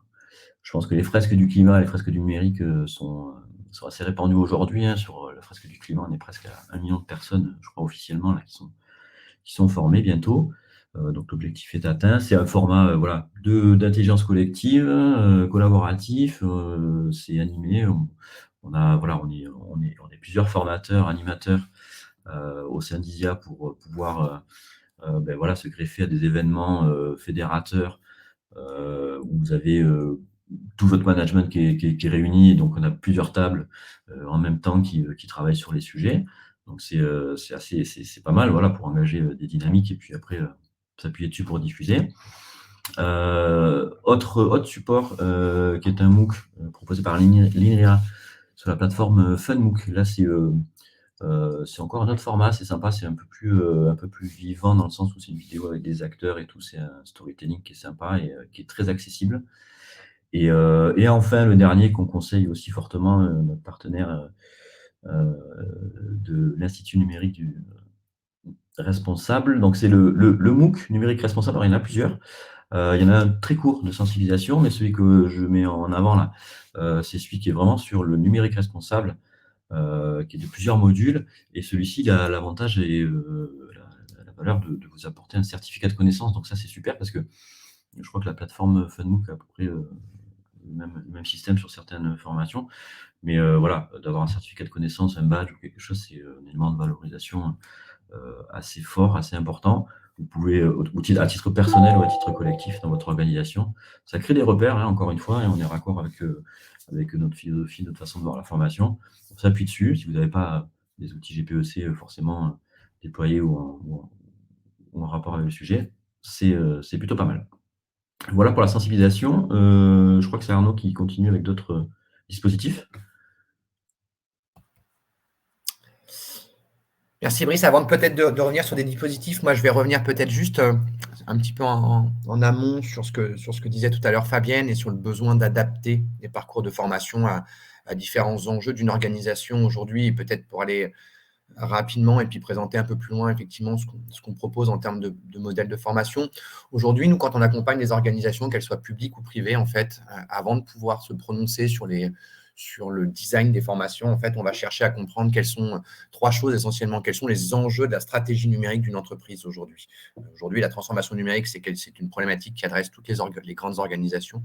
Je pense que les fresques du climat, les fresques du numérique sont assez répandues aujourd'hui. Sur la fresque du climat, on est presque à 1 million de personnes, je crois officiellement, là, qui sont formées bientôt. Donc l'objectif est atteint. C'est un format d'intelligence collective, collaboratif. C'est animé. On est plusieurs formateurs, animateurs au sein d'ISIA pour pouvoir se greffer à des événements fédérateurs où vous avez tout votre management qui est réuni. Et donc, on a plusieurs tables en même temps qui travaillent sur les sujets. Donc, c'est pas mal pour engager des dynamiques et puis après s'appuyer dessus pour diffuser. Autre support qui est un MOOC proposé par l'INRIA sur la plateforme FunMOOC. Là, c'est encore un autre format, c'est sympa, c'est un peu plus vivant dans le sens où c'est une vidéo avec des acteurs et tout, c'est un storytelling qui est sympa et qui est très accessible. Et enfin, le dernier qu'on conseille aussi fortement, notre partenaire de l'Institut numérique responsable, donc c'est le MOOC numérique responsable. Alors, il y en a plusieurs. Il y en a un très court de sensibilisation, mais celui que je mets en avant là, c'est celui qui est vraiment sur le numérique responsable, qui est de plusieurs modules. Et celui-ci, il a l'avantage et la valeur de vous apporter un certificat de connaissance. Donc ça, c'est super parce que je crois que la plateforme FunMOOC a à peu près le même système sur certaines formations. Mais d'avoir un certificat de connaissance, un badge ou quelque chose, c'est un élément de valorisation assez fort, assez important. Vous pouvez, à titre personnel ou à titre collectif dans votre organisation, ça crée des repères, encore une fois, et on est raccord avec notre philosophie, notre façon de voir la formation. On s'appuie dessus. Si vous n'avez pas des outils GPEC forcément déployés ou en rapport avec le sujet, c'est plutôt pas mal. Voilà pour la sensibilisation. Je crois que c'est Arnaud qui continue avec d'autres dispositifs. Merci Brice. Avant peut-être de revenir sur des dispositifs, moi je vais revenir peut-être juste un petit peu en amont sur ce que disait tout à l'heure Fabienne et sur le besoin d'adapter les parcours de formation à différents enjeux d'une organisation aujourd'hui, et peut-être pour aller rapidement et puis présenter un peu plus loin effectivement ce qu'on propose en termes de modèles de formation. Aujourd'hui, nous, quand on accompagne les organisations, qu'elles soient publiques ou privées, en fait, avant de pouvoir se prononcer sur le design des formations, en fait, on va chercher à comprendre quelles sont trois choses essentiellement, quels sont les enjeux de la stratégie numérique d'une entreprise aujourd'hui. Aujourd'hui, la transformation numérique, c'est une problématique qui adresse toutes les grandes organisations.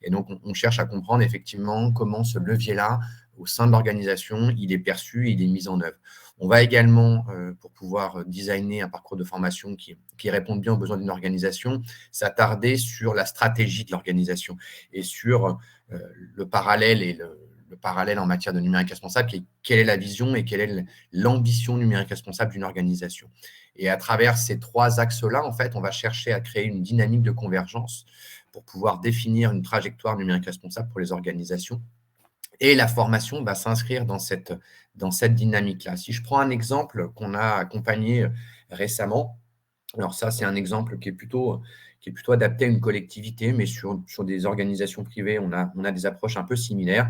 Et donc, on cherche à comprendre effectivement comment ce levier-là, au sein de l'organisation, il est perçu, il est mis en œuvre. On va également, pour pouvoir designer un parcours de formation qui réponde bien aux besoins d'une organisation, s'attarder sur la stratégie de l'organisation et sur le parallèle en matière de numérique responsable, quelle est la vision et quelle est l'ambition numérique responsable d'une organisation. Et à travers ces trois axes-là, en fait, on va chercher à créer une dynamique de convergence pour pouvoir définir une trajectoire numérique responsable pour les organisations. Et la formation va s'inscrire dans cette dynamique-là. Si je prends un exemple qu'on a accompagné récemment, alors ça, c'est un exemple qui est plutôt adapté à une collectivité, mais sur des organisations privées, on a des approches un peu similaires.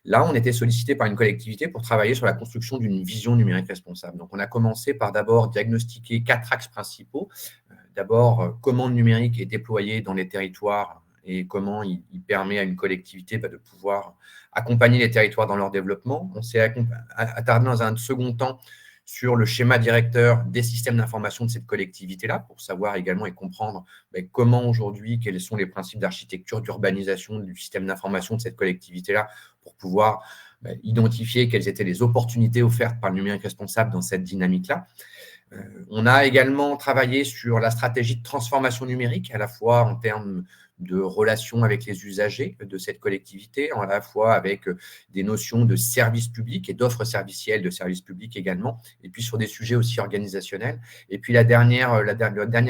Là, on était sollicité par une collectivité pour travailler sur la construction d'une vision numérique responsable. Donc, on a commencé par d'abord diagnostiquer 4 axes principaux. D'abord, comment le numérique est déployé dans les territoires et comment il permet à une collectivité de pouvoir accompagner les territoires dans leur développement. On s'est attardé dans un second temps sur le schéma directeur des systèmes d'information de cette collectivité-là pour savoir également et comprendre comment aujourd'hui, quels sont les principes d'architecture, d'urbanisation du système d'information de cette collectivité-là pour pouvoir identifier quelles étaient les opportunités offertes par le numérique responsable dans cette dynamique-là. On a également travaillé sur la stratégie de transformation numérique, à la fois en termes de relations avec les usagers de cette collectivité, à la fois avec des notions de services publics et d'offres servicielles de services publics également, et puis sur des sujets aussi organisationnels. Et puis le dernier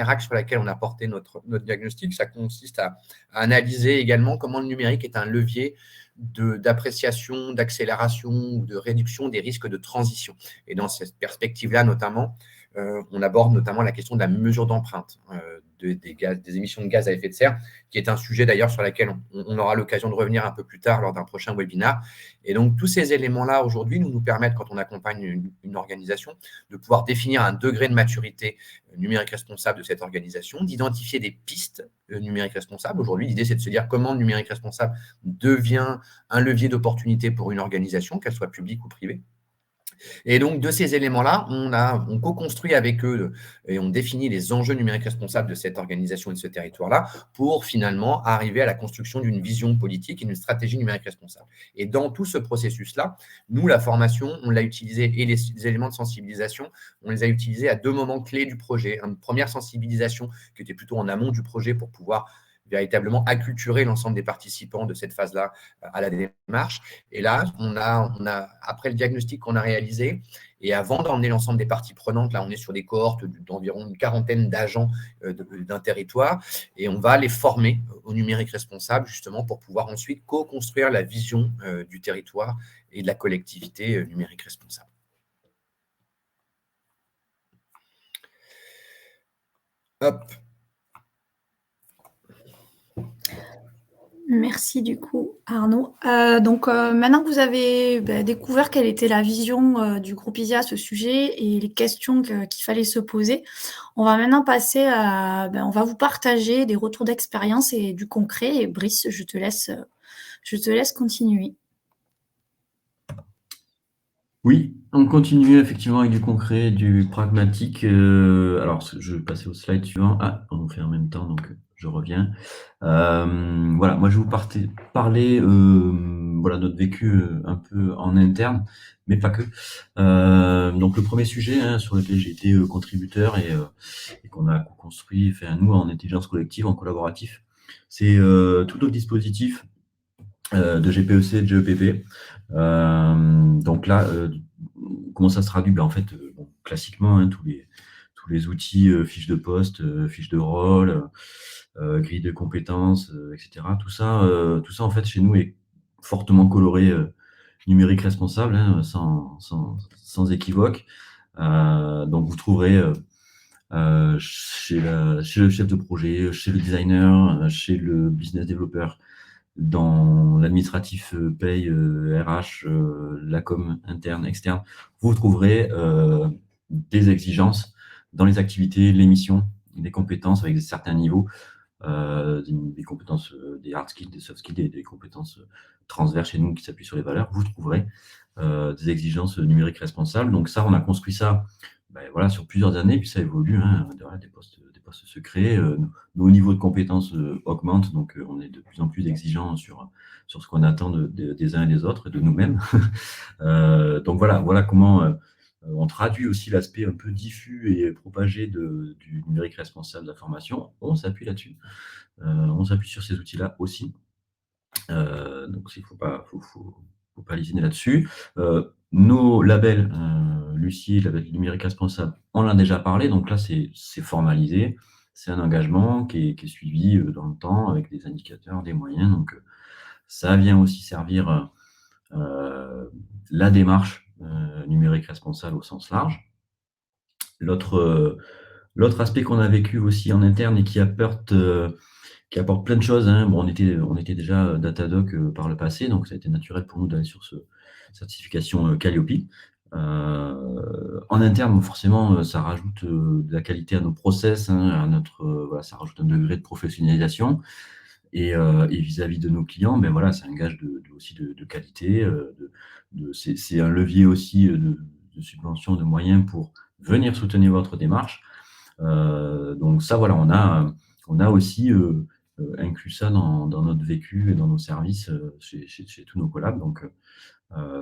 axe sur lequel on a porté notre diagnostic, ça consiste à analyser également comment le numérique est un levier d'appréciation, d'accélération ou de réduction des risques de transition. Et dans cette perspective-là, notamment, on aborde notamment la question de la mesure d'empreinte des émissions de gaz à effet de serre, qui est un sujet d'ailleurs sur lequel on aura l'occasion de revenir un peu plus tard lors d'un prochain webinaire. Et donc, tous ces éléments-là, aujourd'hui, nous permettent, quand on accompagne une organisation, de pouvoir définir un degré de maturité numérique responsable de cette organisation, d'identifier des pistes numériques responsables. Aujourd'hui, l'idée, c'est de se dire comment le numérique responsable devient un levier d'opportunité pour une organisation, qu'elle soit publique ou privée. Et donc, de ces éléments-là, on co-construit avec eux et on définit les enjeux numériques responsables de cette organisation et de ce territoire-là pour finalement arriver à la construction d'une vision politique et d'une stratégie numérique responsable. Et dans tout ce processus-là, nous, la formation, on l'a utilisé et les éléments de sensibilisation, on les a utilisés à 2 moments clés du projet. Une première sensibilisation qui était plutôt en amont du projet pour pouvoir véritablement acculturer l'ensemble des participants de cette phase-là à la démarche. Et là, on a après le diagnostic qu'on a réalisé, et avant d'emmener l'ensemble des parties prenantes, là, on est sur des cohortes d'environ une quarantaine d'agents d'un territoire, et on va les former au numérique responsable, justement, pour pouvoir ensuite co-construire la vision du territoire et de la collectivité numérique responsable. Hop. Merci du coup, Arnaud. Donc maintenant que vous avez découvert quelle était la vision du groupe ISIA à ce sujet et les questions qu'il fallait se poser, on va maintenant passer on va vous partager des retours d'expérience et du concret. Et Brice, je te laisse continuer. Oui, on continue effectivement avec du concret, du pragmatique. Alors, je vais passer au slide suivant. Ah, on fait en même temps, donc je reviens. Voilà, moi je vais vous parler voilà, notre vécu un peu en interne, mais pas que. Donc le premier sujet sur lequel j'ai été contributeur et qu'on a construit, nous en intelligence collective, en collaboratif, c'est tout notre dispositif de GPEC et de GEPP. Donc là, comment ça se traduit? En fait, classiquement, tous les outils, fiches de poste, fiches de rôle, grille de compétences, etc. Tout ça, en fait, chez nous est fortement coloré numérique responsable, sans équivoque. Donc, vous trouverez chez le chef de projet, chez le designer, chez le business developer, dans l'administratif paye, RH, la com interne, externe, vous trouverez des exigences dans les activités, les missions, des compétences avec certains niveaux, des compétences, des hard skills, des soft skills, des compétences transverses chez nous qui s'appuient sur les valeurs. Vous trouverez des exigences numériques responsables. Donc ça, on a construit ça voilà, sur plusieurs années, puis ça évolue, des postes se créent, nos niveaux de compétences augmentent, donc on est de plus en plus exigeants sur ce qu'on attend des uns et des autres et de nous-mêmes. Donc voilà comment on traduit aussi l'aspect un peu diffus et propagé du numérique responsable de la formation. On s'appuie là-dessus. On s'appuie sur ces outils-là aussi. Donc il ne faut pas lésiner là-dessus. Nos labels, Lucie, label numérique responsable, on en a déjà parlé, donc là c'est formalisé, c'est un engagement qui est suivi dans le temps avec des indicateurs, des moyens, donc ça vient aussi servir la démarche numérique responsable au sens large. L'autre aspect qu'on a vécu aussi en interne et qui apporte plein de choses. Bon, on était déjà Datadoc par le passé, donc ça a été naturel pour nous d'aller sur ce certification Calliope. En interne, forcément, ça rajoute de la qualité à nos process, à voilà, ça rajoute un degré de professionnalisation. Et vis-à-vis de nos clients, voilà, c'est un gage aussi de qualité. C'est un levier aussi de subvention, de moyens pour venir soutenir votre démarche. Donc ça, voilà, on a aussi inclus ça dans notre vécu et dans nos services chez tous nos collabs. Donc,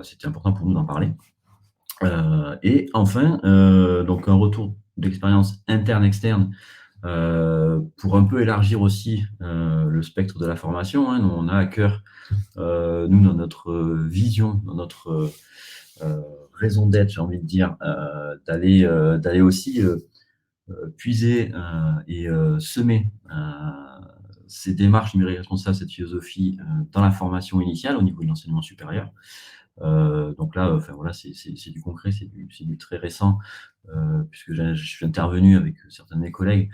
c'était important pour nous d'en parler. Et enfin, donc un retour d'expérience interne-externe pour un peu élargir aussi le spectre de la formation. On a à cœur, nous, dans notre vision, dans notre raison d'être, j'ai envie de dire, d'aller aussi puiser et semer ces démarches numériques responsables, cette philosophie dans la formation initiale au niveau de l'enseignement supérieur. Donc là, voilà, c'est du concret, c'est du très récent, puisque je suis intervenu avec certains de mes collègues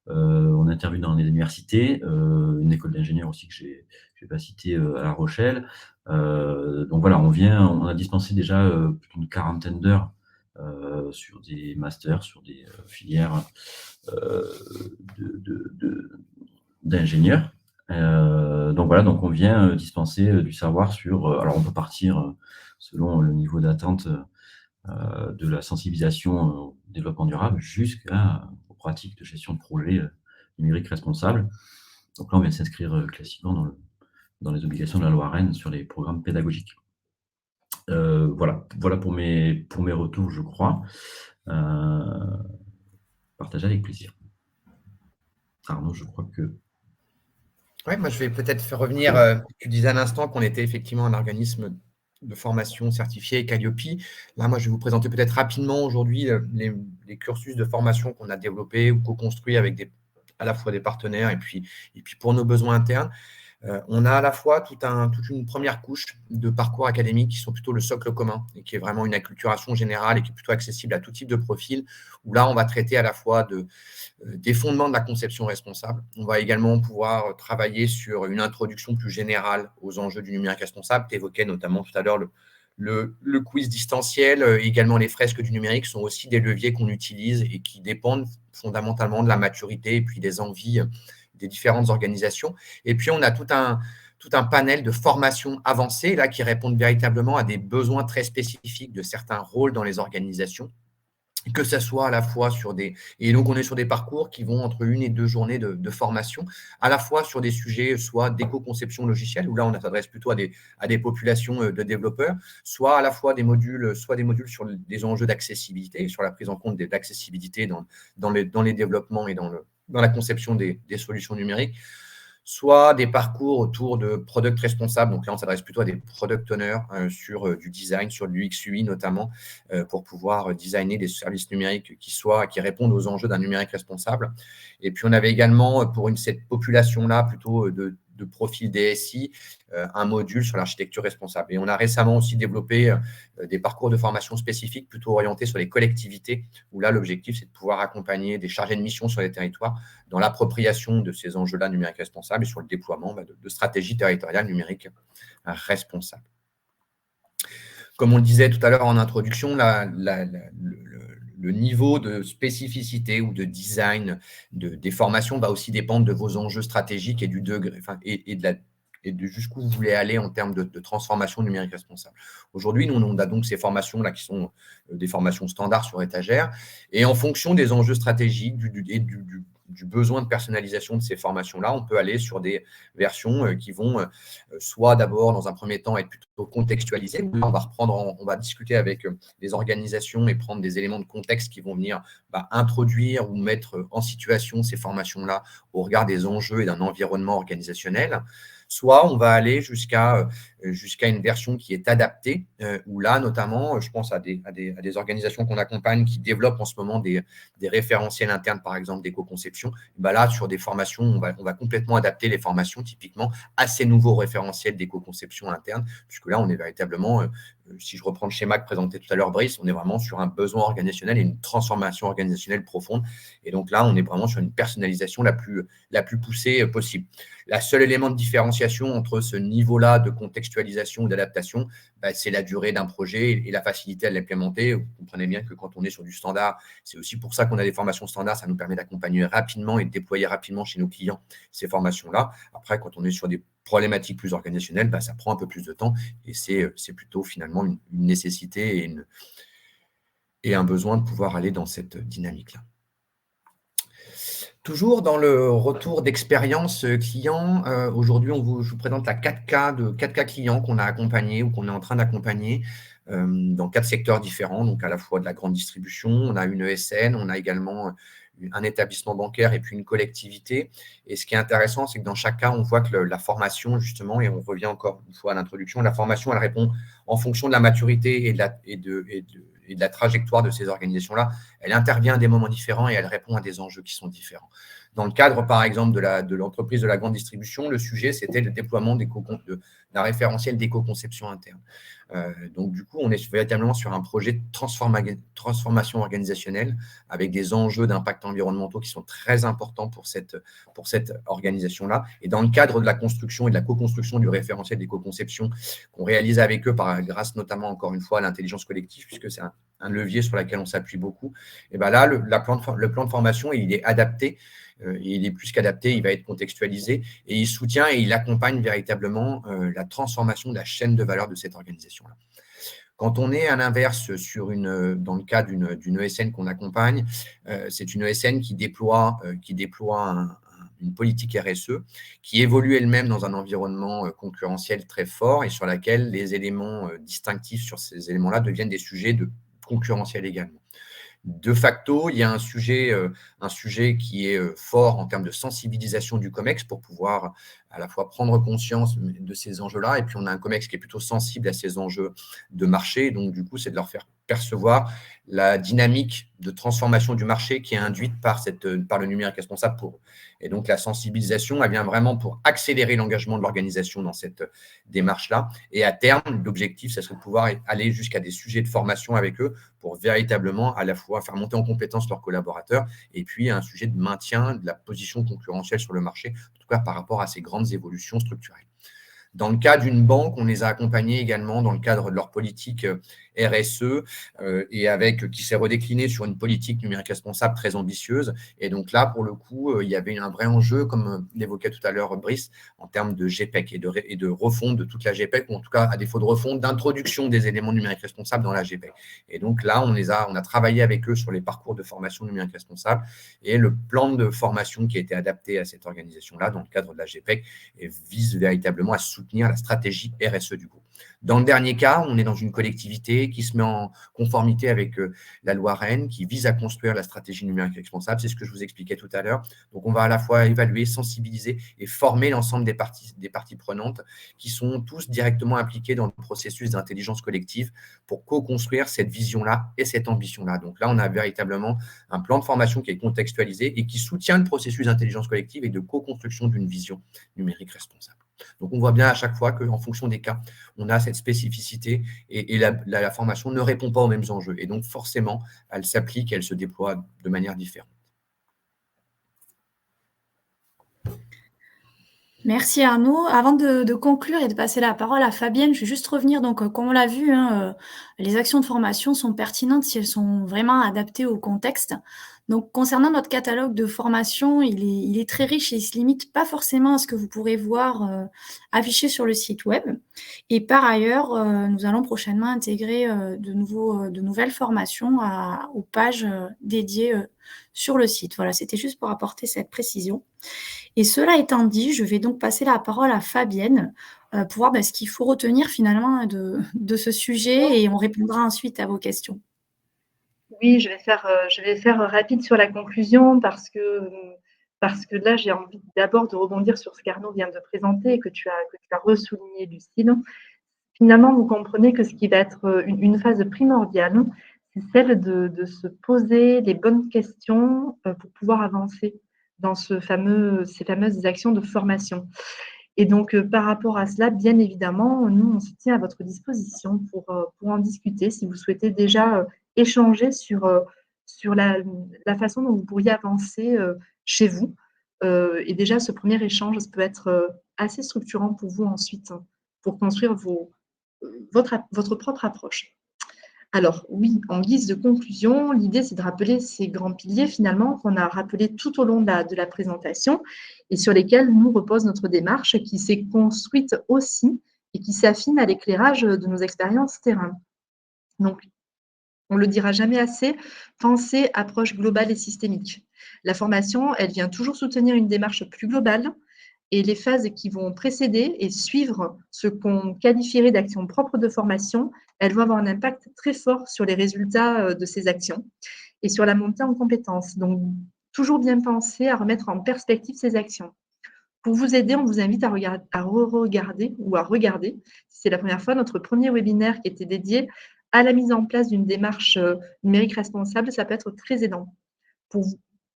On intervient dans les universités, une école d'ingénieurs aussi que je vais pas citer à La Rochelle. Donc voilà, on a dispensé déjà plus d'une 40aine d'heures sur des masters, sur des filières d'ingénieurs. Donc voilà, donc on vient dispenser du savoir sur. Alors on peut partir selon le niveau d'attente de la sensibilisation au développement durable jusqu'aux pratiques de gestion de projet numérique responsable. Donc là, on vient s'inscrire classiquement dans les obligations de la loi Rennes sur les programmes pédagogiques. Voilà pour mes retours, je crois. Partager avec plaisir. Arnaud, je crois que… Oui, moi, je vais peut-être faire revenir, tu disais à l'instant qu'on était effectivement un organisme de formation certifié Calliope. Là, moi, je vais vous présenter peut-être rapidement aujourd'hui les cursus de formation qu'on a développés ou co-construits avec à la fois des partenaires et puis pour nos besoins internes. On a à la fois toute une première couche de parcours académiques qui sont plutôt le socle commun et qui est vraiment une acculturation générale et qui est plutôt accessible à tout type de profil, où là, on va traiter à la fois des fondements de la conception responsable. On va également pouvoir travailler sur une introduction plus générale aux enjeux du numérique responsable. Tu évoquais notamment tout à l'heure le quiz distanciel, également les fresques du numérique sont aussi des leviers qu'on utilise et qui dépendent fondamentalement de la maturité et puis des envies des différentes organisations. Et puis, on a tout un panel de formations avancées là, qui répondent véritablement à des besoins très spécifiques de certains rôles dans les organisations, que ce soit à la fois sur des… Et donc, on est sur des parcours qui vont entre 1 et 2 journées de formation, à la fois sur des sujets soit d'éco-conception logicielle, où là, on s'adresse plutôt à des populations de développeurs, soit à la fois des modules sur des enjeux d'accessibilité, sur la prise en compte de l'accessibilité dans les développements et dans la conception des solutions numériques, soit des parcours autour de product responsables. Donc là, on s'adresse plutôt à des product owners sur du design, sur l'UX UI notamment, pour pouvoir designer des services numériques qui répondent aux enjeux d'un numérique responsable. Et puis, on avait également, pour cette population-là, plutôt de profil DSI, un module sur l'architecture responsable. Et on a récemment aussi développé des parcours de formation spécifiques plutôt orientés sur les collectivités, où là, l'objectif, c'est de pouvoir accompagner des chargés de mission sur les territoires dans l'appropriation de ces enjeux-là numériques responsables et sur le déploiement de stratégies territoriales numériques responsables. Comme on le disait tout à l'heure en introduction, le niveau de spécificité ou de design des formations va aussi dépendre de vos enjeux stratégiques et du degré, et de jusqu'où vous voulez aller en termes de transformation numérique responsable. Aujourd'hui, nous, on a donc ces formations-là qui sont des formations standards sur étagère. Et en fonction des enjeux stratégiques du besoin de personnalisation de ces formations-là, on peut aller sur des versions qui vont soit d'abord, dans un premier temps, être plutôt contextualisées. On va discuter avec les organisations et prendre des éléments de contexte qui vont venir introduire ou mettre en situation ces formations-là au regard des enjeux et d'un environnement organisationnel. Soit on va aller jusqu'à une version qui est adaptée, où là, notamment, je pense à des organisations qu'on accompagne qui développent en ce moment des référentiels internes, par exemple, d'éco-conception. Là, sur des formations, on va complètement adapter les formations, typiquement, à ces nouveaux référentiels d'éco-conception interne, puisque là, on est véritablement… si je reprends le schéma que présentait tout à l'heure Brice, on est vraiment sur un besoin organisationnel et une transformation organisationnelle profonde. Et donc là, on est vraiment sur une personnalisation la plus poussée possible. Le seul élément de différenciation entre ce niveau-là de contextualisation ou d'adaptation, c'est la durée d'un projet et la facilité à l'implémenter. Vous comprenez bien que quand on est sur du standard, c'est aussi pour ça qu'on a des formations standards. Ça nous permet d'accompagner rapidement et de déployer rapidement chez nos clients ces formations-là. Après, quand on est sur des problématiques plus organisationnelles, ça prend un peu plus de temps et c'est plutôt finalement une nécessité et un besoin de pouvoir aller dans cette dynamique-là. Toujours dans le retour d'expérience client, aujourd'hui, je vous présente la 4K clients qu'on a accompagnés ou qu'on est en train d'accompagner dans 4 secteurs différents, donc à la fois de la grande distribution, on a une ESN, on a également un établissement bancaire et puis une collectivité. Et ce qui est intéressant, c'est que dans chaque cas, on voit que la formation, justement, et on revient encore une fois à l'introduction, la formation, elle répond en fonction de la maturité et et de la trajectoire de ces organisations-là, elle intervient à des moments différents et elle répond à des enjeux qui sont différents. Dans le cadre, par exemple, de l'entreprise de la grande distribution, le sujet, c'était le déploiement d'un référentiel d'éco-conception interne. Donc, du coup, on est véritablement sur un projet de transformation organisationnelle avec des enjeux d'impact environnementaux qui sont très importants pour cette organisation-là. Et dans le cadre de la construction et de la co-construction du référentiel d'éco-conception qu'on réalise avec eux grâce notamment, encore une fois, à l'intelligence collective, puisque c'est un levier sur lequel on s'appuie beaucoup, et bien là, le plan de formation, il est adapté. Il est plus qu'adapté, il va être contextualisé et il soutient et il accompagne véritablement la transformation de la chaîne de valeur de cette organisation-là. Quand on est à l'inverse dans le cas d'une ESN qu'on accompagne, c'est une ESN qui déploie une politique RSE qui évolue elle-même dans un environnement concurrentiel très fort et sur laquelle les éléments distinctifs sur ces éléments-là deviennent des sujets concurrentiels également. De facto, il y a un sujet qui est fort en termes de sensibilisation du COMEX pour pouvoir à la fois prendre conscience de ces enjeux-là. Et puis, on a un COMEX qui est plutôt sensible à ces enjeux de marché. Donc, du coup, c'est de leur faire percevoir la dynamique de transformation du marché qui est induite par le numérique responsable pour eux. Et donc, la sensibilisation, elle vient vraiment pour accélérer l'engagement de l'organisation dans cette démarche-là. Et à terme, l'objectif, ça serait de pouvoir aller jusqu'à des sujets de formation avec eux pour véritablement à la fois faire monter en compétence leurs collaborateurs et puis un sujet de maintien de la position concurrentielle sur le marché, en tout cas par rapport à ces grandes évolutions structurelles. Dans le cas d'une banque, on les a accompagnés également dans le cadre de leur politique RSE qui s'est redéclinée sur une politique numérique responsable très ambitieuse. Et donc là, pour le coup, il y avait un vrai enjeu, comme l'évoquait tout à l'heure Brice, en termes de GPEC et de refonte de toute la GPEC, ou en tout cas, à défaut de refonte, d'introduction des éléments numériques responsables dans la GPEC. Et donc là, on a travaillé avec eux sur les parcours de formation numérique responsable et le plan de formation qui a été adapté à cette organisation-là dans le cadre de la GPEC vise véritablement à soutenir la stratégie RSE du groupe. Dans le dernier cas, on est dans une collectivité qui se met en conformité avec la loi Rennes, qui vise à construire la stratégie numérique responsable. C'est ce que je vous expliquais tout à l'heure. Donc, on va à la fois évaluer, sensibiliser et former l'ensemble des parties prenantes qui sont tous directement impliquées dans le processus d'intelligence collective pour co-construire cette vision-là et cette ambition-là. Donc là, on a véritablement un plan de formation qui est contextualisé et qui soutient le processus d'intelligence collective et de co-construction d'une vision numérique responsable. Donc, on voit bien à chaque fois qu'en fonction des cas, on a cette spécificité et la formation ne répond pas aux mêmes enjeux. Et donc, forcément, elle s'applique et elle se déploie de manière différente. Merci Arnaud. Avant de conclure et de passer la parole à Fabienne, je vais juste revenir. Donc, comme on l'a vu, les actions de formation sont pertinentes si elles sont vraiment adaptées au contexte. Donc, concernant notre catalogue de formation, il est très riche et il ne se limite pas forcément à ce que vous pourrez voir affiché sur le site web. Et par ailleurs, nous allons prochainement intégrer de nouvelles formations aux pages dédiées sur le site. Voilà, c'était juste pour apporter cette précision. Et cela étant dit, je vais donc passer la parole à Fabienne pour voir ce qu'il faut retenir finalement de ce sujet et on répondra ensuite à vos questions. Oui, je vais faire rapide sur la conclusion parce que là, j'ai envie d'abord de rebondir sur ce qu'Arnaud vient de présenter et que tu as ressouligné, Lucille. Finalement, vous comprenez que ce qui va être une phase primordiale, c'est celle de se poser les bonnes questions pour pouvoir avancer dans ces fameuses actions de formation. Et donc, par rapport à cela, bien évidemment, nous, on se tient à votre disposition pour en discuter si vous souhaitez déjà échanger sur la façon dont vous pourriez avancer chez vous. Et déjà, ce premier échange peut être assez structurant pour vous ensuite, pour construire votre propre approche. Alors oui, en guise de conclusion, l'idée c'est de rappeler ces grands piliers finalement qu'on a rappelés tout au long de la présentation et sur lesquels nous repose notre démarche qui s'est construite aussi et qui s'affine à l'éclairage de nos expériences terrain. Donc, on ne le dira jamais assez, penser approche globale et systémique. La formation, elle vient toujours soutenir une démarche plus globale et les phases qui vont précéder et suivre ce qu'on qualifierait d'actions propres de formation, elles vont avoir un impact très fort sur les résultats de ces actions et sur la montée en compétences. Donc, toujours bien penser à remettre en perspective ces actions. Pour vous aider, on vous invite à regarder, si c'est la première fois, notre premier webinaire qui était dédié à la mise en place d'une démarche numérique responsable, ça peut être très aidant pour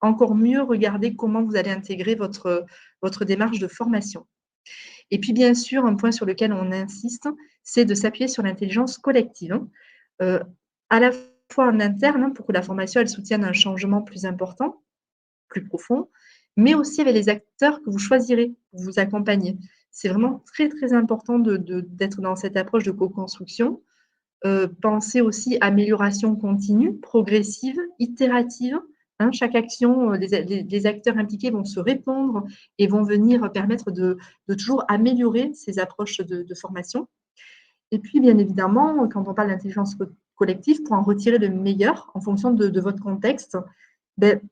encore mieux regarder comment vous allez intégrer votre démarche de formation. Et puis, bien sûr, un point sur lequel on insiste, c'est de s'appuyer sur l'intelligence collective, à la fois en interne, pour que la formation elle soutienne un changement plus important, plus profond, mais aussi avec les acteurs que vous choisirez pour vous accompagner. C'est vraiment très, très important d'être dans cette approche de co-construction. Pensez aussi amélioration continue, progressive, itérative. Hein, chaque action, les acteurs impliqués vont se répondre et vont venir permettre de toujours améliorer ces approches de formation. Et puis, bien évidemment, quand on parle d'intelligence collective, pour en retirer le meilleur en fonction de votre contexte,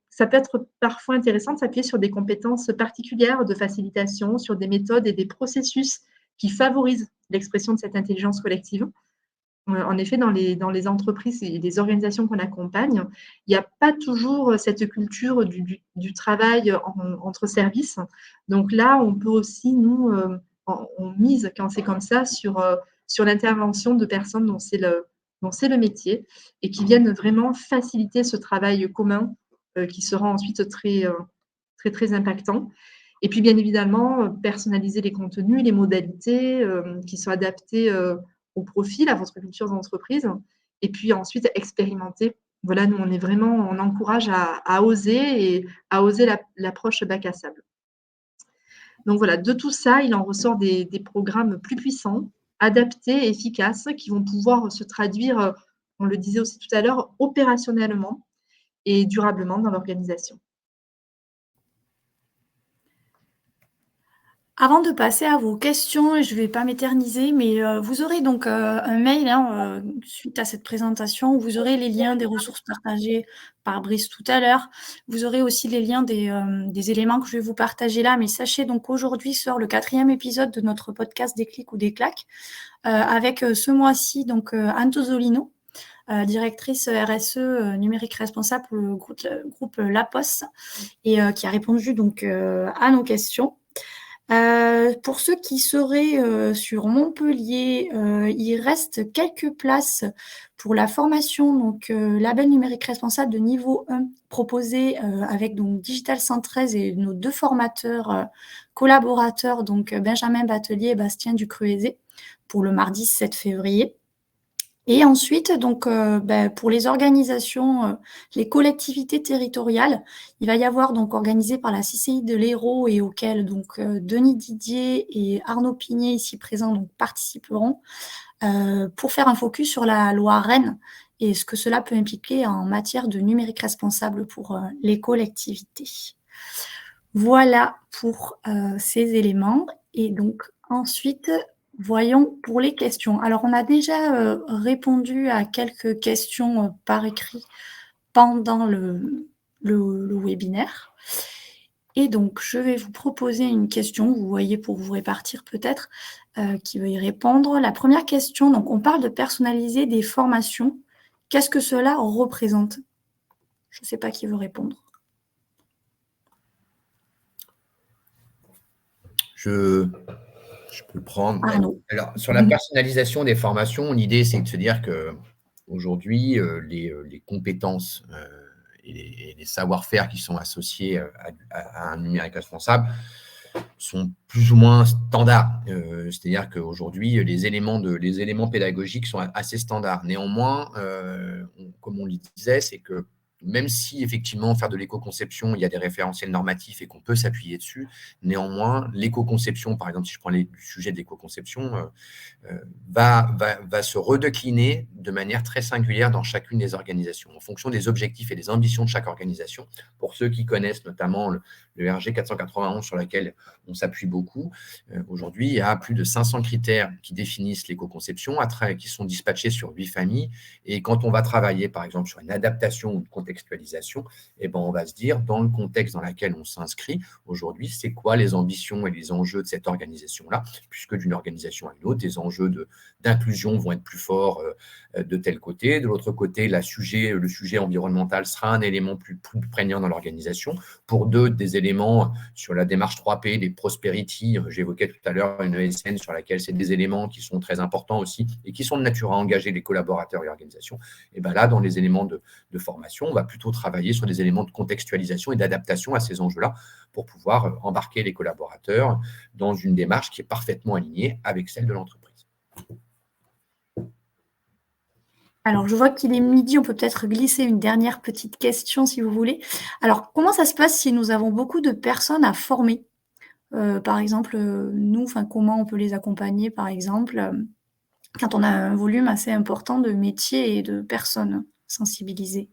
ça peut être parfois intéressant de s'appuyer sur des compétences particulières de facilitation, sur des méthodes et des processus qui favorisent l'expression de cette intelligence collective. En effet, dans les entreprises et les organisations qu'on accompagne, il n'y a pas toujours cette culture du travail entre services. Donc là, on peut aussi, nous, on mise, quand c'est comme ça, sur l'intervention de personnes dont c'est le métier et qui viennent vraiment faciliter ce travail commun qui sera ensuite très, très, très impactant. Et puis, bien évidemment, personnaliser les contenus, les modalités qui sont adaptées au profil, à votre culture d'entreprise. Et puis ensuite, expérimenter. Voilà, nous, on encourage à oser et à oser l'approche bac à sable. Donc voilà, de tout ça, il en ressort des programmes plus puissants, adaptés et efficaces qui vont pouvoir se traduire, on le disait aussi tout à l'heure, opérationnellement et durablement dans l'organisation. Avant de passer à vos questions, je ne vais pas m'éterniser, mais vous aurez donc un mail suite à cette présentation où vous aurez les liens des ressources partagées par Brice tout à l'heure. Vous aurez aussi les liens des éléments que je vais vous partager là, mais sachez donc qu'aujourd'hui sort le 4e épisode de notre podcast Des clics ou des claques, avec ce mois-ci donc Anne Tozzolino, directrice RSE numérique responsable pour le groupe La Poste, et qui a répondu donc à nos questions. Pour ceux qui seraient sur Montpellier, il reste quelques places pour la formation donc label numérique responsable de niveau 1 proposée avec donc Digital 113 et nos 2 formateurs collaborateurs, donc Benjamin Batelier et Bastien Ducruezé, pour le mardi 7 février. Et ensuite, donc, pour les organisations, les collectivités territoriales, il va y avoir donc organisé par la CCI de l'Hérault et auquel donc Denis Didier et Arnaud Pigné ici présents donc participeront pour faire un focus sur la loi Rennes et ce que cela peut impliquer en matière de numérique responsable pour les collectivités. Voilà pour ces éléments. Et donc ensuite, voyons pour les questions. Alors, on a déjà répondu à quelques questions par écrit pendant le webinaire. Et donc, je vais vous proposer une question, vous voyez, pour vous répartir peut-être, qui veut y répondre. La première question, donc, on parle de personnaliser des formations. Qu'est-ce que cela représente? Je ne sais pas qui veut répondre. Je peux le prendre. Arnaud. Alors, sur la personnalisation des formations, l'idée, c'est de se dire qu'aujourd'hui, les compétences et les savoir-faire qui sont associés à un numérique responsable sont plus ou moins standards. C'est-à-dire qu'aujourd'hui, les éléments pédagogiques sont assez standards. Néanmoins, comme on le disait, c'est que même si effectivement faire de l'éco-conception, il y a des référentiels normatifs et qu'on peut s'appuyer dessus, néanmoins, l'éco-conception, par exemple, si je prends le sujet de l'éco-conception, va se redécliner de manière très singulière dans chacune des organisations, en fonction des objectifs et des ambitions de chaque organisation. Pour ceux qui connaissent notamment le RG 491 sur lequel on s'appuie beaucoup, aujourd'hui, il y a plus de 500 critères qui définissent l'éco-conception, qui sont dispatchés sur 8 familles. Et quand on va travailler, par exemple, sur une adaptation ou une contextualisation, on va se dire, dans le contexte dans lequel on s'inscrit, aujourd'hui, c'est quoi les ambitions et les enjeux de cette organisation-là, puisque d'une organisation à une autre, des enjeux d'inclusion vont être plus forts de tel côté. De l'autre côté, le sujet environnemental sera un élément plus prégnant dans l'organisation. Pour d'autres, des éléments éléments sur la démarche 3P, des prosperity. J'évoquais tout à l'heure une ESN sur laquelle c'est des éléments qui sont très importants aussi et qui sont de nature à engager les collaborateurs et l'organisation. Et bien là, dans les éléments de formation, on va plutôt travailler sur des éléments de contextualisation et d'adaptation à ces enjeux-là pour pouvoir embarquer les collaborateurs dans une démarche qui est parfaitement alignée avec celle de l'entreprise. Alors, je vois qu'il est midi, on peut peut-être glisser une dernière petite question si vous voulez. Alors, comment ça se passe si nous avons beaucoup de personnes à former? Par exemple, nous, comment on peut les accompagner, par exemple, quand on a un volume assez important de métiers et de personnes sensibilisées?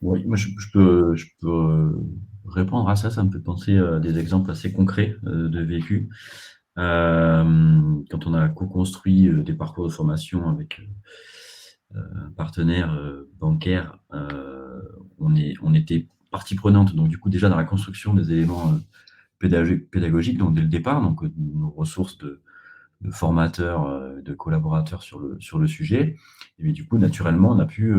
Oui, moi je peux répondre à ça. Ça me fait penser à des exemples assez concrets de vécu. Quand on a co-construit des parcours de formation avec un partenaire bancaire, on était partie prenante. Donc du coup, déjà dans la construction des éléments pédagogiques, donc dès le départ, donc nos ressources de formateurs, de collaborateurs sur le sujet. Et puis, du coup, naturellement, on a pu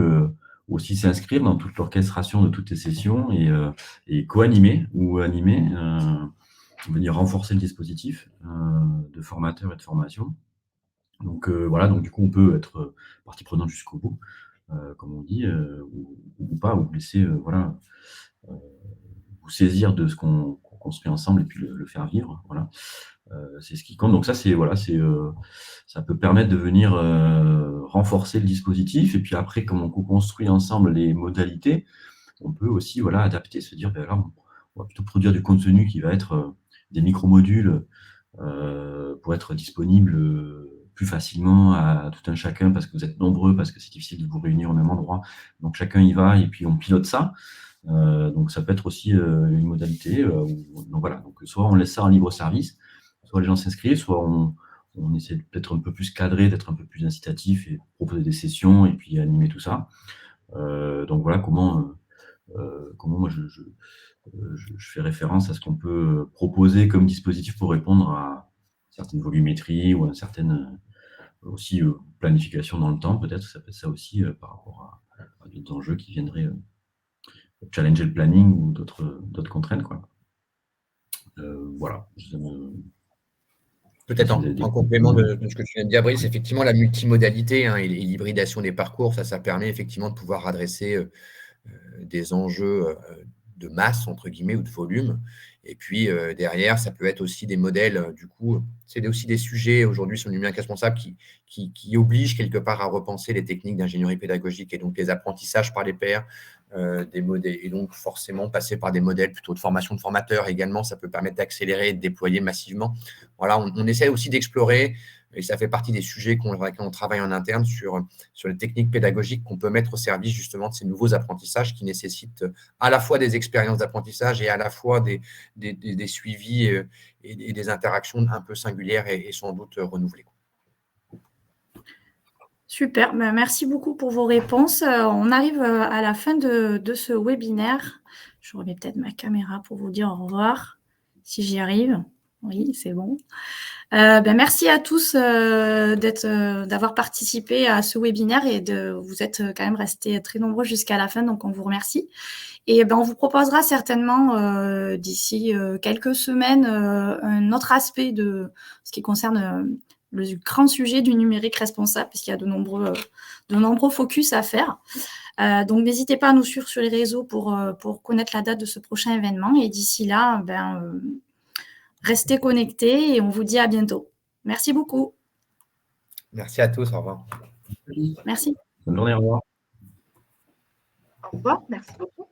aussi s'inscrire dans toute l'orchestration de toutes les sessions et co-animer ou animer, venir renforcer le dispositif de formateurs et de formation. Donc voilà, donc du coup, on peut être partie prenante jusqu'au bout, comme on dit, ou pas, ou laisser voilà, vous saisir de ce qu'on construit ensemble et puis le faire vivre. Voilà. C'est ce qui compte. Donc ça, voilà, ça peut permettre de venir renforcer le dispositif. Et puis après, comme on co-construit ensemble les modalités, on peut aussi voilà, adapter, se dire, ben là, on va plutôt produire du contenu qui va être des micro-modules pour être disponible plus facilement à tout un chacun parce que vous êtes nombreux, parce que c'est difficile de vous réunir au même endroit. Donc chacun y va et puis on pilote ça. Donc ça peut être aussi une modalité. Donc voilà, donc soit on laisse ça en libre service, soit les gens s'inscrivent, soit on essaie d'être un peu plus cadré, d'être un peu plus incitatif et proposer des sessions et puis animer tout ça. Donc voilà comment moi je fais référence à ce qu'on peut proposer comme dispositif pour répondre à certaines volumétries ou à une certaine aussi planification dans le temps. Peut-être ça peut être ça aussi par rapport à d'autres enjeux qui viendraient challenger le planning ou d'autres contraintes, quoi. Voilà. Peut-être en complément de ce que tu viens de dire, Brice, effectivement, la multimodalité et l'hybridation des parcours, ça permet effectivement de pouvoir adresser des enjeux de masse, entre guillemets, ou de volume. Et puis, derrière, ça peut être aussi des modèles. Du coup, c'est aussi des sujets aujourd'hui sur le numérique responsable qui obligent quelque part à repenser les techniques d'ingénierie pédagogique et donc les apprentissages par les pairs, des modèles, et donc forcément passer par des modèles plutôt de formation de formateurs également, ça peut permettre d'accélérer et de déployer massivement. Voilà, on essaie aussi d'explorer, et ça fait partie des sujets qu'on travaille en interne sur les techniques pédagogiques qu'on peut mettre au service justement de ces nouveaux apprentissages qui nécessitent à la fois des expériences d'apprentissage et à la fois des suivis et des interactions un peu singulières et sans doute renouvelées. Super, merci beaucoup pour vos réponses. On arrive à la fin de ce webinaire. Je remets peut-être ma caméra pour vous dire au revoir, si j'y arrive. Oui, c'est bon. Merci à tous d'avoir participé à ce webinaire et vous êtes quand même restés très nombreux jusqu'à la fin, donc on vous remercie. Et on vous proposera certainement d'ici quelques semaines un autre aspect de ce qui concerne le grand sujet du numérique responsable, puisqu'il y a de nombreux focus à faire. Donc, n'hésitez pas à nous suivre sur les réseaux pour connaître la date de ce prochain événement. Et d'ici là, restez connectés et on vous dit à bientôt. Merci beaucoup. Merci à tous. Au revoir. Merci. Bonne journée, au revoir. Au revoir, merci beaucoup.